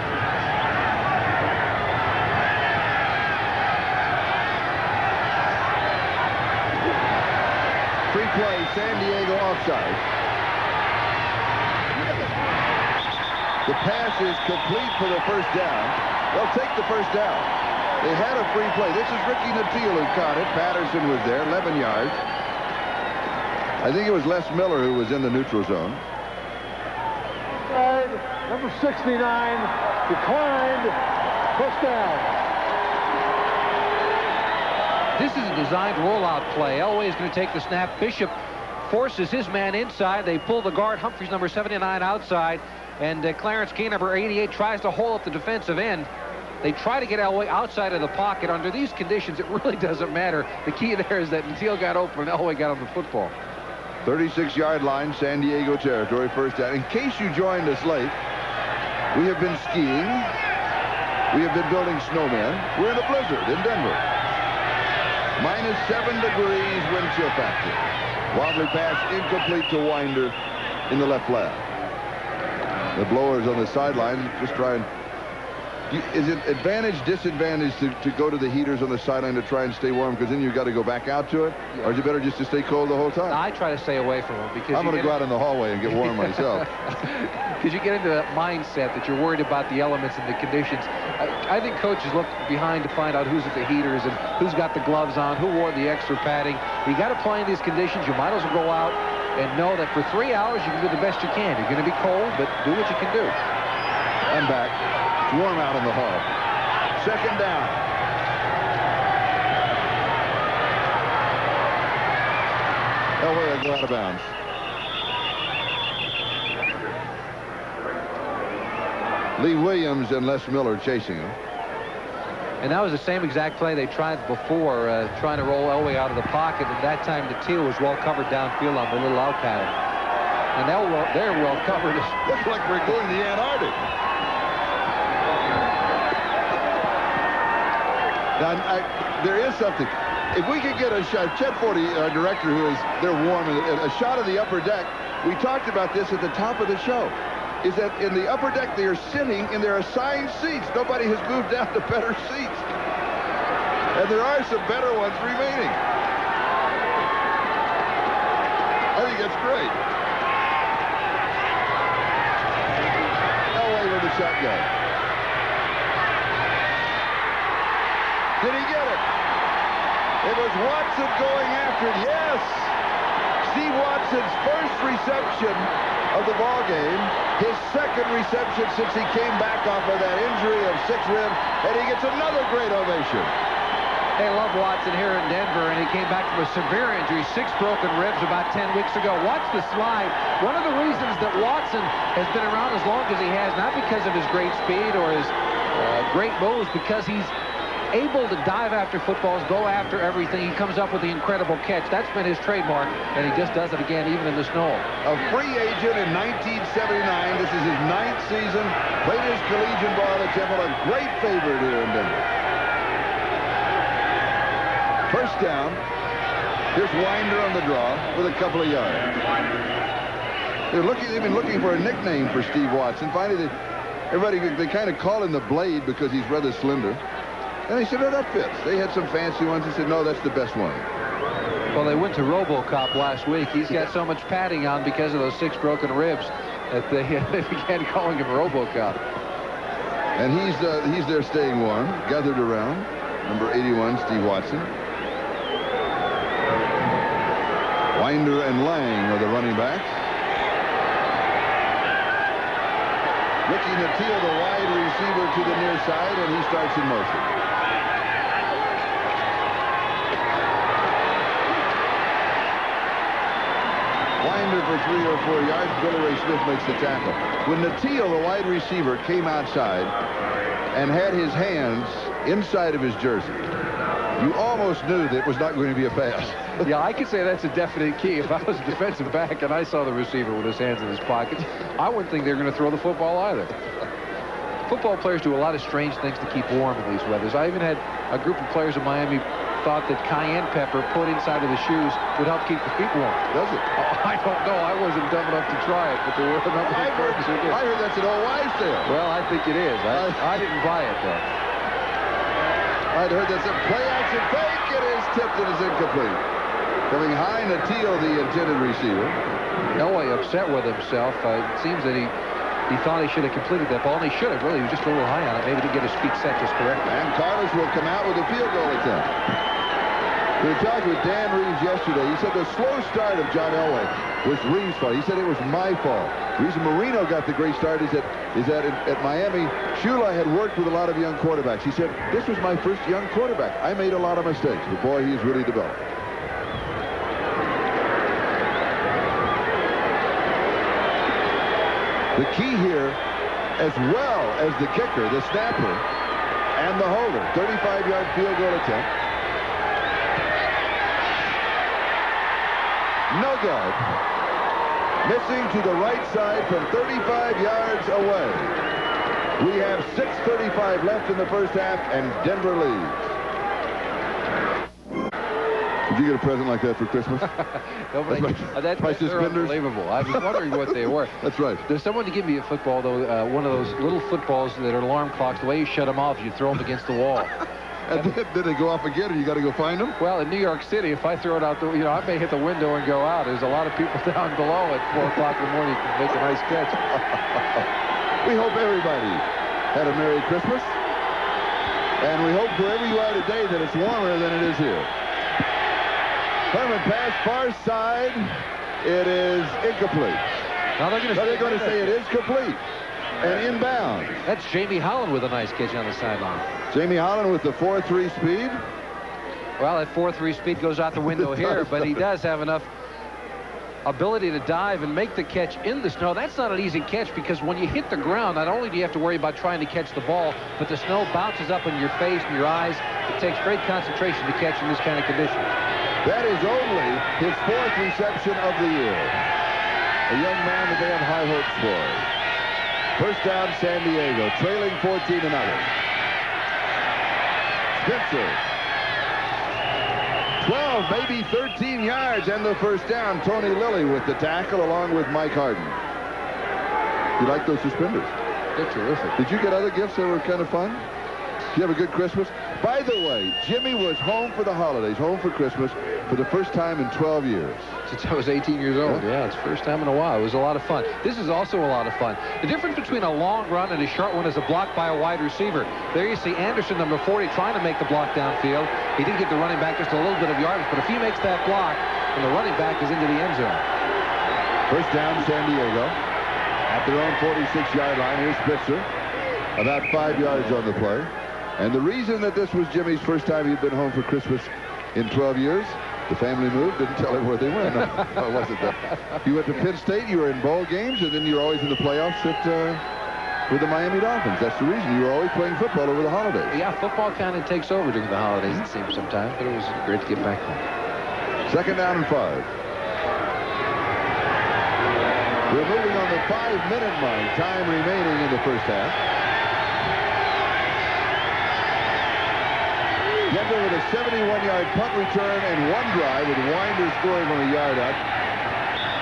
Free play, San Diego offside. The pass is complete for the first down. They'll take the first down. They had a free play. This is Ricky Nattiel who caught it. Patterson was there, 11 yards. I think it was Les Miller who was in the neutral zone. Number 69 declined, first down. This is a designed rollout play. Elway is going to take the snap. Bishop forces his man inside. They pull the guard. Humphreys, number 79, outside. And Clarence Key, number 88, tries to hold up the defensive end. They try to get Elway outside of the pocket. Under these conditions, it really doesn't matter. The key there is that Nattiel got open and Elway got on the football. 36-yard line, San Diego territory, first down. In case you joined us late, we have been skiing. We have been building snowmen. We're in a blizzard in Denver. -7 degrees wind chill factor. Wobbly pass incomplete to Winder in the left flat. The blowers on the sideline just try and Is it advantage, disadvantage to go to the heaters on the sideline to try and stay warm, because then you've got to go back out to it? Or is it better just to stay cold the whole time? I try to stay away from them because I'm going to go out in the hallway and get warm myself. Because you get into that mindset that you're worried about the elements and the conditions. I think coaches look behind to find out who's at the heaters and who's got the gloves on, who wore the extra padding. You got to play in these conditions. You might as well go out and know that for 3 hours you can do the best you can. You're going to be cold, but do what you can do. I'm back. It's warm out in the hall. Second down. Elway will go out of bounds. Lee Williams and Les Miller chasing him. And that was the same exact play they tried before, trying to roll Elway out of the pocket. And that time the teal was well covered downfield on the little out pattern. And they're well covered. Looks like we're going to the Antarctic. Now, there is something. If we could get a shot, Chet Forty, our director, they're warm, a shot of the upper deck. We talked about this at the top of the show. Is that in the upper deck they are sitting in their assigned seats. Nobody has moved down to better seats. And there are some better ones remaining. I think that's great. Elway with the shotgun. Did he get it? It was Watson going after it. Yes! Steve Watson's first reception of the ball game, his second reception since he came back off of that injury of 6 ribs, and he gets another great ovation. They love Watson here in Denver, and he came back from a severe injury, 6 broken ribs about 10 weeks ago. Watch the slide. One of the reasons that Watson has been around as long as he has, not because of his great speed or his great moves, because he's able to dive after footballs, go after everything. He comes up with the incredible catch. That's been his trademark, and he just does it again, even in the snow. A free agent in 1979. This is his 9th season. Played his collegiate ball at Temple. A great favorite here in Denver. First down. Here's Winder on the draw with a couple of yards. They've been looking for a nickname for Steve Watson. Finally, they kind of call him the Blade because he's rather slender. And they said, oh, that fits. They had some fancy ones. They said, no, that's the best one. Well, they went to RoboCop last week. He's got so much padding on because of those 6 broken ribs that they began calling him RoboCop. And he's there staying warm, gathered around. Number 81, Steve Watson. Winder and Lang are the running backs. Ricky Nattiel, the wide receiver, to the near side, and he starts in motion. Winder for 3 or 4 yards. Billy Ray Smith makes the tackle. When Nattiel, the wide receiver, came outside and had his hands inside of his jersey, you almost knew that it was not going to be a pass. Yeah, I could say that's a definite key. If I was a defensive back and I saw the receiver with his hands in his pockets, I wouldn't think they're going to throw the football either. Football players do a lot of strange things to keep warm in these weathers. I even had a group of players in Miami thought that cayenne pepper put inside of the shoes would help keep the feet warm. Does it? I don't know. I wasn't dumb enough to try it, but there were a number of folks who did. I heard that's an old wives' tale. Well, I think it is. I didn't buy it, though. I'd heard that's a play action fake. It is tipped and is incomplete. Coming high, Nattiel, the intended receiver. Elway upset with himself. It seems that he thought he should have completed that ball, and he should have. Really, he was just a little high on it. Maybe to get his feet set just correctly. And Carlos will come out with a field goal attempt. We talked with Dan Reeves yesterday. He said the slow start of John Elway was Reeves' fault. He said it was my fault. The reason Marino got the great start is that at Miami, Shula had worked with a lot of young quarterbacks. He said, this was my first young quarterback. I made a lot of mistakes, but boy, he's really developed. The key here, as well as the kicker, the snapper, and the holder, 35-yard field goal attempt. No good. Missing to the right side from 35 yards away. We have 6:35 left in the first half, and Denver leads. Did you get a present like that for Christmas? Nobody, Price they're suspenders? unbelievable. I was wondering what they were. That's right. There's someone to give me a football, though, one of those little footballs that are alarm clocks. The way you shut them off, you throw them against the wall. And then, did they go off again, or you got to go find them? Well, in New York City, if I throw it out, I may hit the window and go out. There's a lot of people down below at 4 o'clock in the morning who can make a nice catch. We hope everybody had a Merry Christmas. And we hope wherever you are today that it's warmer than it is here. Herman pass far side. It is incomplete. Now they're going to say it is complete. And inbound. That's Jamie Holland with a nice catch on the sideline. Jamie Holland with the 4.3 speed. Well, that 4.3 speed goes out the window here, but he does have enough ability to dive and make the catch in the snow. That's not an easy catch because when you hit the ground, not only do you have to worry about trying to catch the ball, but the snow bounces up in your face and your eyes. It takes great concentration to catch in this kind of condition. That is only his 4th reception of the year. A young man that they have high hopes for. First down, San Diego, trailing 14-0. Spencer. 12, maybe 13 yards, and the first down. Tony Lilly with the tackle along with Mike Harden. You like those suspenders? They're terrific. Did you get other gifts that were kind of fun? Did you have a good Christmas? By the way, Jimmy was home for the holidays, home for Christmas, for the first time in 12 years. Since I was 18 years old. Yeah, it's the first time in a while. It was a lot of fun. This is also a lot of fun. The difference between a long run and a short one is a block by a wide receiver. There you see Anderson, number 40, trying to make the block downfield. He did give the running back just a little bit of yardage, but if he makes that block, then the running back is into the end zone. First down, San Diego. At their own 46-yard line, here's Spitzer. About 5 yards on the play. And the reason that this was Jimmy's first time he'd been home for Christmas in 12 years, the family moved, didn't tell him where they went. No, it wasn't that. You went to Penn State, you were in bowl games, and then you're always in the playoffs with the Miami Dolphins. That's the reason. You were always playing football over the holidays. Yeah, football kind of takes over during the holidays, it seems sometimes, but it was great to get back home. Second down and 5. We're moving on the 5-minute mark. Time remaining in the first half. Denver with a 71-yard punt return and one drive with Winder scoring from a yard out.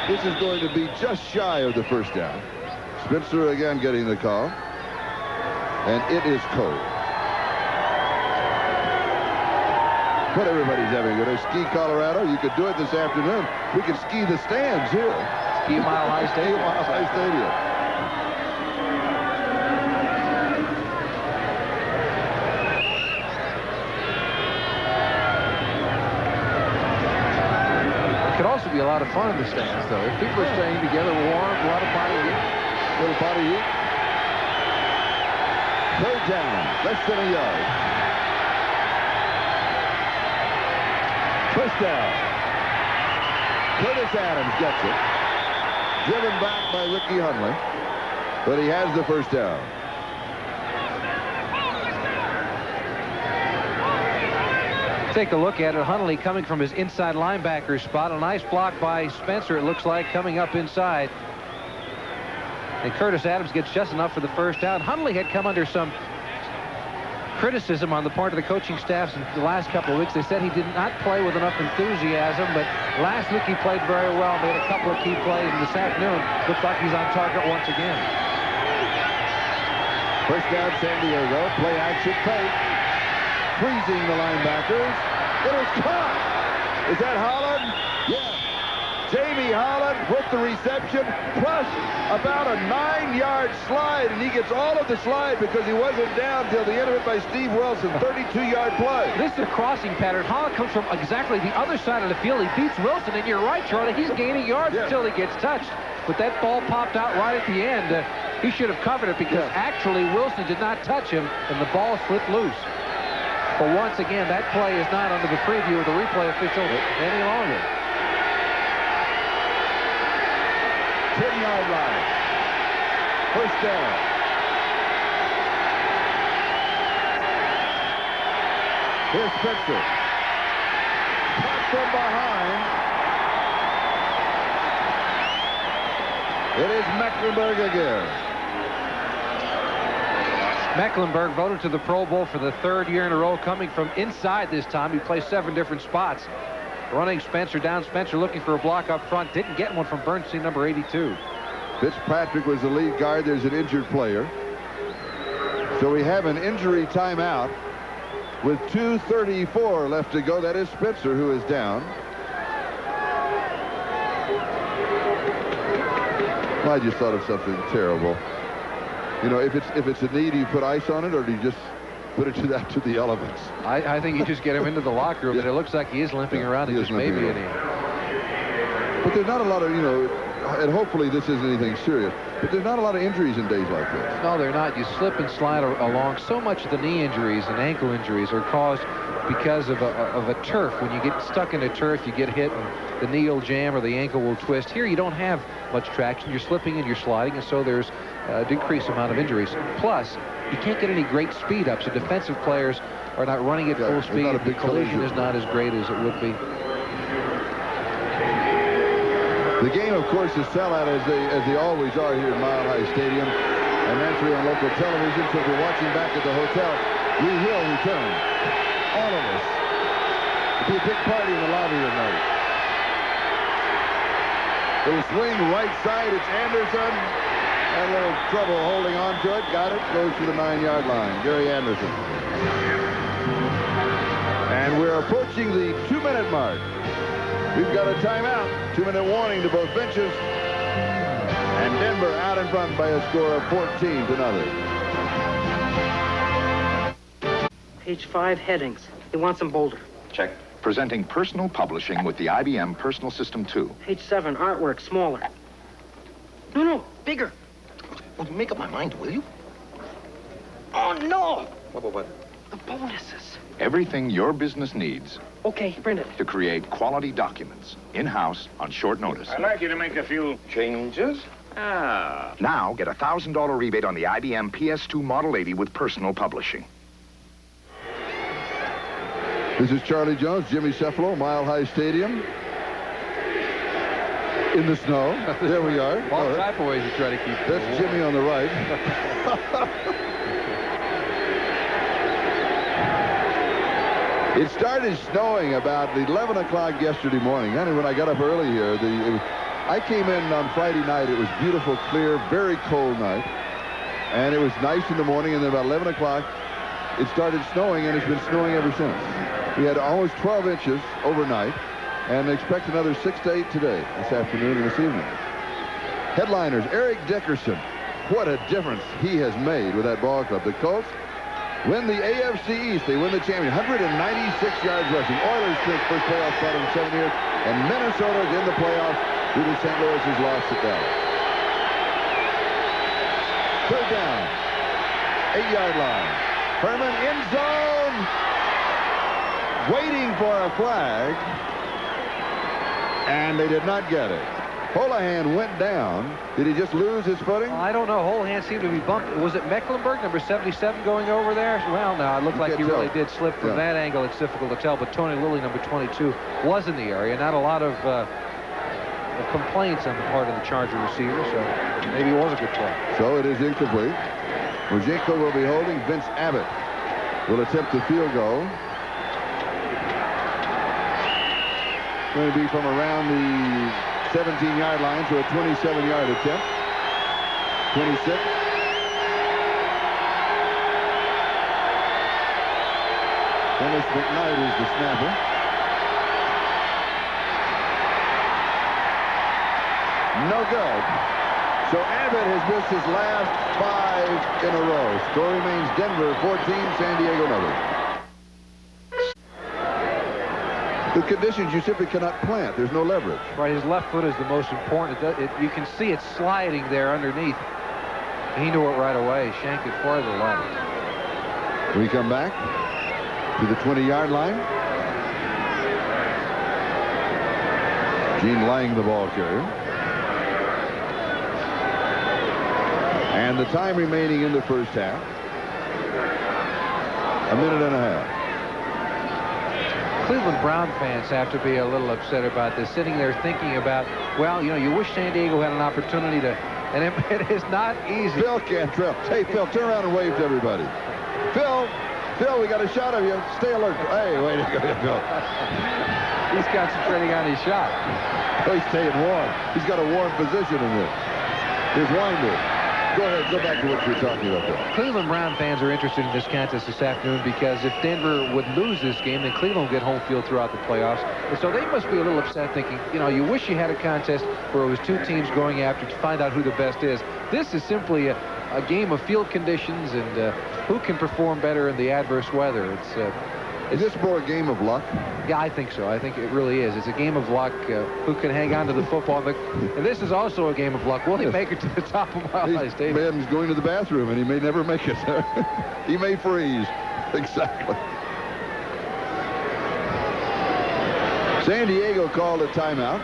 This is going to be just shy of the first down. Spencer again getting the call. And it is cold. But everybody's having a good ski Colorado. You could do it this afternoon. We could ski the stands here. Ski Mile High Stadium. Mile High Stadium. It could also be a lot of fun in the stands, though. If people are staying together warm, a lot of body heat. Little body heat. Third down, less than a yard. First down. Curtis Adams gets it. Driven back by Ricky Hundley. But he has the first down. Take a look at it. Hundley coming from his inside linebacker spot. A nice block by Spencer, it looks like, coming up inside. And Curtis Adams gets just enough for the first down. Hundley had come under some criticism on the part of the coaching staffs in the last couple of weeks. They said he did not play with enough enthusiasm, but last week he played very well, made a couple of key plays, and this afternoon looks like he's on target once again. First down, San Diego. Play action fake. Freezing the linebackers. It is caught. Is that Holland? Yes. Jamie Holland with the reception, plus about a 9-yard slide, and he gets all of the slide because he wasn't down till the end of it by Steve Wilson. 32-yard play. This is a crossing pattern. Holland comes from exactly the other side of the field. He beats Wilson, and you're right, Charlie. He's gaining yards until he gets touched. But that ball popped out right at the end. He should have covered it because actually Wilson did not touch him, and the ball slipped loose. But once again, that play is not under the preview of the replay official any longer. 10-yard line. First down. Here's Spencer. Caught from behind. It is Mecklenburg again. Mecklenburg voted to the Pro Bowl for the 3rd year in a row, coming from inside this time. He plays 7 different spots. running Spencer down. Spencer looking for a block up front. Didn't get one from Bernstein, number 82. Fitzpatrick was the lead guard. There's an injured player. So we have an injury timeout with 2:34 left to go. That is Spencer who is down. I just thought of something terrible. You know, if it's a knee, do you put ice on it, or do you just put it to the elements? I think you just get him into the locker room, but it looks like he is limping around. It just may be an knee. But there's not a lot of, and hopefully this isn't anything serious, but there's not a lot of injuries in days like this. No, they're not. You slip and slide along. So much of the knee injuries and ankle injuries are caused because of a turf. When you get stuck in a turf, you get hit and the knee will jam or the ankle will twist. Here you don't have much traction. You're slipping and you're sliding, and so there's a decreased amount of injuries. Plus, you can't get any great speed up, so defensive players are not running at full speed. The collision is not as great as it would be. The game, of course, is sellout as they always are here at Mile High Stadium, and naturally on local television. So if you're watching back at the hotel, we will return, all of us, to be a big party in the lobby tonight. It will swing right side. It's Anderson. Had a little trouble holding on to it. Got it. Goes to the 9-yard line. Gary Anderson. And we're approaching the 2-minute mark. We've got a timeout. 2-minute warning to both benches. And Denver out in front by a score of 14-0. Page 5, headings. He wants them bolder. Check. Presenting personal publishing with the IBM Personal System 2. Page 7, artwork, smaller. No, bigger. Well, make up my mind, will you? Oh, no! What? The bonuses. Everything your business needs Okay, print it. to create quality documents in-house on short notice. I'd like you to make a few changes. Now, get a $1,000 rebate on the IBM PS2 Model 80 with personal publishing. This is Charlie Jones, Jimmy Cefalo, Mile High Stadium. In the snow. There we are. All type of ways to try to keep it. That's Jimmy on the right. It started snowing about 11 o'clock yesterday morning. And when I got up early here, I came in on Friday night. It was beautiful, clear, very cold night. And it was nice in the morning. And then about 11 o'clock, it started snowing, and it's been snowing ever since. We had almost 12 inches overnight, and expect another 6 to 8 today, this afternoon and this evening. Headliners, Eric Dickerson. What a difference he has made with that ball club. The Colts win the AFC East. They win the championship. 196 yards rushing. Oilers clinch first playoff spot in 7 years, and Minnesota's in the playoffs due to St. Louis's loss to Dallas. Third down, 8-yard line. Herman in zone, waiting for a flag, and they did not get it. Holohan went down. Did he just lose his footing? I don't know. Holohan seemed to be bumped. Was it Mecklenburg, number 77, going over there? Well, no, it looked like he really did slip from that angle. It's difficult to tell, but Tony Lilly, number 22, was in the area. Not a lot of complaints on the part of the Charger receiver, so maybe it was a good play. So it is incomplete. Mojinko will be holding. Vince Abbott will attempt the field goal. Going to be from around the 17-yard line to a 27-yard attempt. 26. Dennis McKnight is the snapper. No good. So Abbott has missed his last 5 in a row. Score remains Denver 14, San Diego nothing. The conditions, you simply cannot plant. There's no leverage. Right, his left foot is the most important. You can see it sliding there underneath. He knew it right away. Shanked it farther left. We come back to the 20-yard line. Gene Lang, the ball carrier. And the time remaining in the first half, 1.5 minutes. Cleveland Brown fans have to be a little upset about this, sitting there thinking about, well, you know, you wish San Diego had an opportunity to, and it is not easy. Phil Cantrell. Hey, Phil, turn around and wave to everybody. Phil, we got a shot of you. Stay alert. Hey, wait a minute, Phil. He's concentrating on his shot. Oh, he's staying warm. He's got a warm position in this. Here's Winder. Go ahead, go back to what you were talking about there. Cleveland Brown fans are interested in this contest this afternoon because if Denver would lose this game, then Cleveland will get home field throughout the playoffs. And so they must be a little upset thinking, you know, you wish you had a contest where it was two teams going after to find out who the best is. This is simply a game of field conditions and who can perform better in the adverse weather. Is this more a game of luck? Yeah, I think so. I think it really is. It's a game of luck. Who can hang on to the football? And this is also a game of luck. Will he make it to the top of Mile High Stadium? This man's going to the bathroom, and he may never make it there. He may freeze. Exactly. San Diego called a timeout.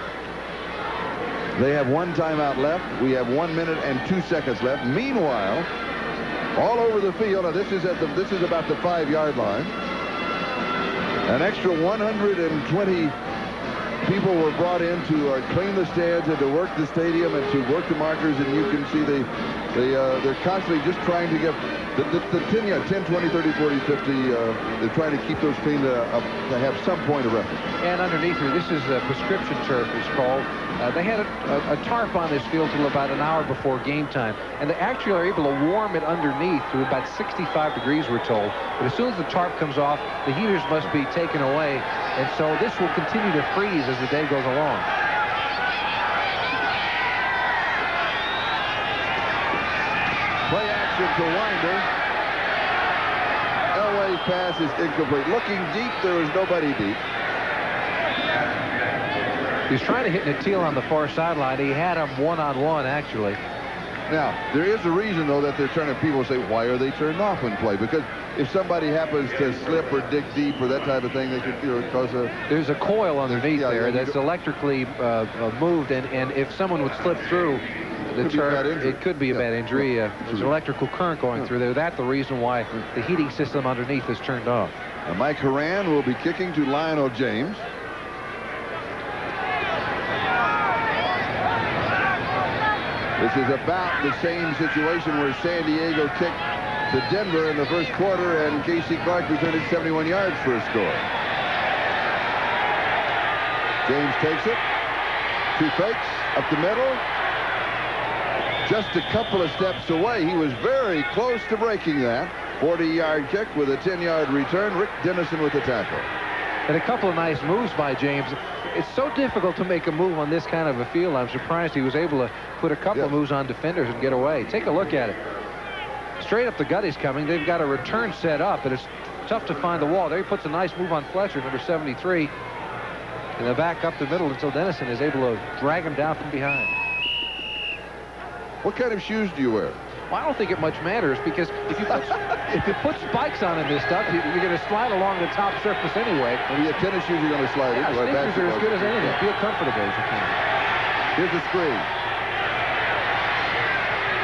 They have one timeout left. We have 1 minute and 2 seconds left. Meanwhile, all over the field, now this is about the 5-yard line. An extra 120 people were brought in to clean the stands and to work the stadium and to work the markers, and you can see they're constantly just trying to get the 10, 20, 30, 40, 50, they're trying to keep those clean to have some point of reference. And underneath here, this is a prescription turf, it's called. They had a tarp on this field till about an hour before game time, and they actually are able to warm it underneath to about 65 degrees, we're told. But as soon as the tarp comes off, the heaters must be taken away, and so this will continue to freeze as the day goes along. Play action to Winder. Elway's pass is incomplete. Looking deep, there was nobody deep. He's trying to hit Natil on the far sideline. He had him one-on-one, actually. Now, there is a reason, though, that they're turning. People say, why are they turned off in play? Because if somebody happens to slip or dig deep or that type of thing, they could, cause a... There's a coil underneath there that's electrically moved, and if someone would slip through the turf, it could be a bad injury. There's electrical current going through there. That's the reason why the heating system underneath is turned off. Now, Mike Horan will be kicking to Lionel James. This is about the same situation where San Diego kicked to Denver in the first quarter, and Casey Clark returned it 71 yards for a score. James takes it. 2 fakes up the middle. Just a couple of steps away. He was very close to breaking that. 40-yard kick with a 10-yard return. Rick Dennison with the tackle. And a couple of nice moves by James. It's so difficult to make a move on this kind of a field. I'm surprised he was able to put a couple of moves on defenders and get away. Take a look at it. Straight up the gut he's coming. They've got a return set up, and it's tough to find the wall. There he puts a nice move on Fletcher, number 73. And they'll back up the middle until Dennison is able to drag him down from behind. What kind of shoes do you wear? Well, I don't think it much matters, because if you put spikes on in this stuff, you're going to slide along the top surface anyway. Well, your tennis shoes are going to slide in. Sneakers are as good as anything. Feel comfortable as you can. Here's the screen.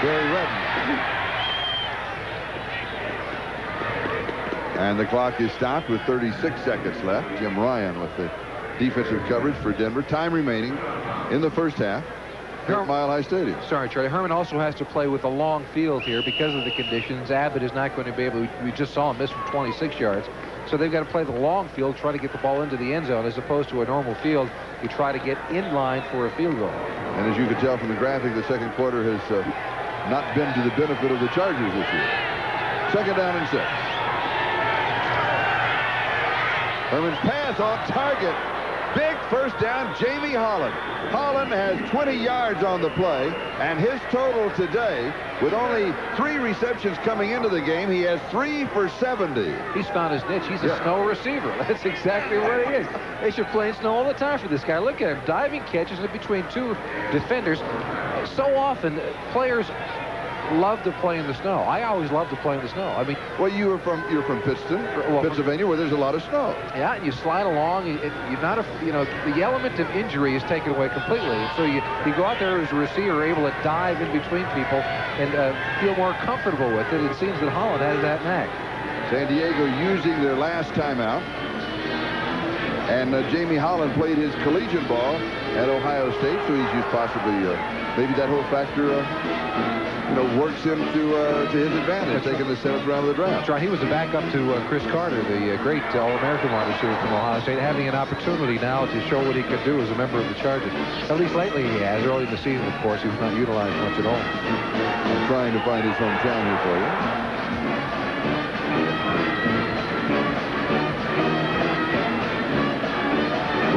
Barry Redden. And the clock is stopped with 36 seconds left. Jim Ryan with the defensive coverage for Denver. Time remaining in the first half at Mile High Stadium. Sorry, Charlie. Herman also has to play with a long field here because of the conditions. Abbott is not going to be able to. We just saw him miss from 26 yards. So they've got to play the long field, try to get the ball into the end zone, as opposed to a normal field. You try to get in line for a field goal. And as you can tell from the graphic, the second quarter has not been to the benefit of the Chargers this year. 2nd down and 6. Herman's pass on target. Big first down, Jamie Holland. Holland has 20 yards on the play, and his total today, with only 3 receptions coming into the game, he has 3 for 70. He's found his niche. He's a snow receiver. That's exactly what he is. They should play in snow all the time for this guy. Look at him, diving catches in between 2 defenders. So often, players love to play in the snow. I always love to play in the snow. I mean, well, you're from Pittston, Pennsylvania, where there's a lot of snow. Yeah, and you slide along. You're not the element of injury is taken away completely. So you go out there as a receiver, able to dive in between people and feel more comfortable with it. It seems that Holland has that knack. San Diego using their last timeout. And Jamie Holland played his collegiate ball at Ohio State, so he's used possibly maybe that whole factor works him to his advantage, taking the 7th round of the draft. That's right. He was the backup to Chris Carter, the great All-American wide receiver from Ohio State, having an opportunity now to show what he could do as a member of the Chargers. At least lately he has. Early in the season, of course, he was not utilized much at all. I'm trying to find his hometown here for you.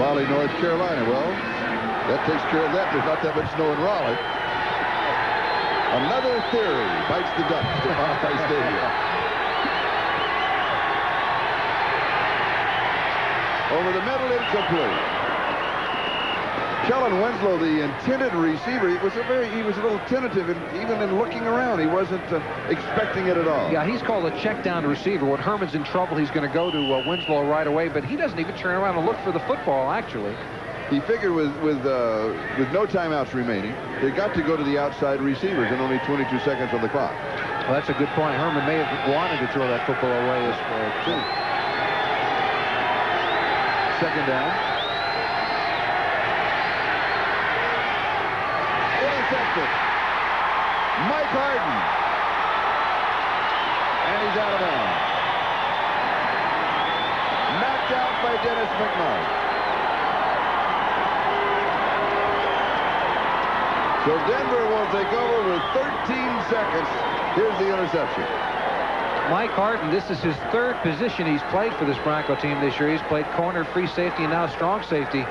Raleigh, North Carolina. Well, that takes care of that. There's not that much snow in Raleigh. Another theory bites the dust at Mile High Stadium. Over the middle, incomplete. Kellen Winslow, the intended receiver, he was a little tentative, even in looking around. He wasn't expecting it at all. Yeah, he's called a check down receiver. When Herman's in trouble, he's going to go to Winslow right away, but he doesn't even turn around and look for the football, actually. He figured with no timeouts remaining, they got to go to the outside receivers and only 22 seconds on the clock. Well, that's a good point. Herman may have wanted to throw that football away as too. Second down. Intercepted. Mike Harden. And he's out of bounds. Knocked out by Dennis McKnight. So Denver will take over with 13 seconds. Here's the interception. Mike Harden, this is his 3rd position he's played for this Bronco team this year. He's played corner, free safety, and now strong safety.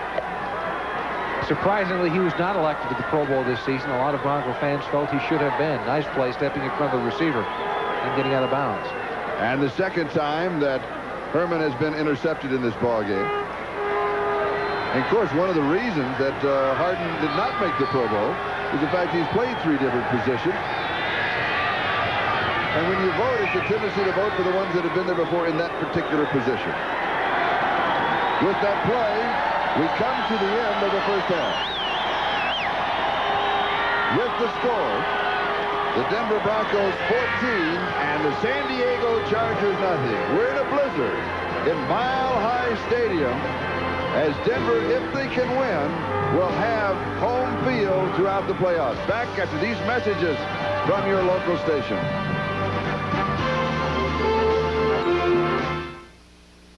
Surprisingly, he was not elected to the Pro Bowl this season. A lot of Bronco fans felt he should have been. Nice play, stepping in front of the receiver and getting out of bounds. And the second time that Herman has been intercepted in this ball game. And of course, one of the reasons that Harden did not make the Pro Bowl is the fact he's played 3 different positions. And when you vote, it's a tendency to vote for the ones that have been there before in that particular position. With that play, we come to the end of the first half. With the score, the Denver Broncos 14 and the San Diego Chargers nothing. We're in a blizzard in Mile High Stadium as Denver, if they can win, will have home field throughout the playoffs. Back after these messages from your local station.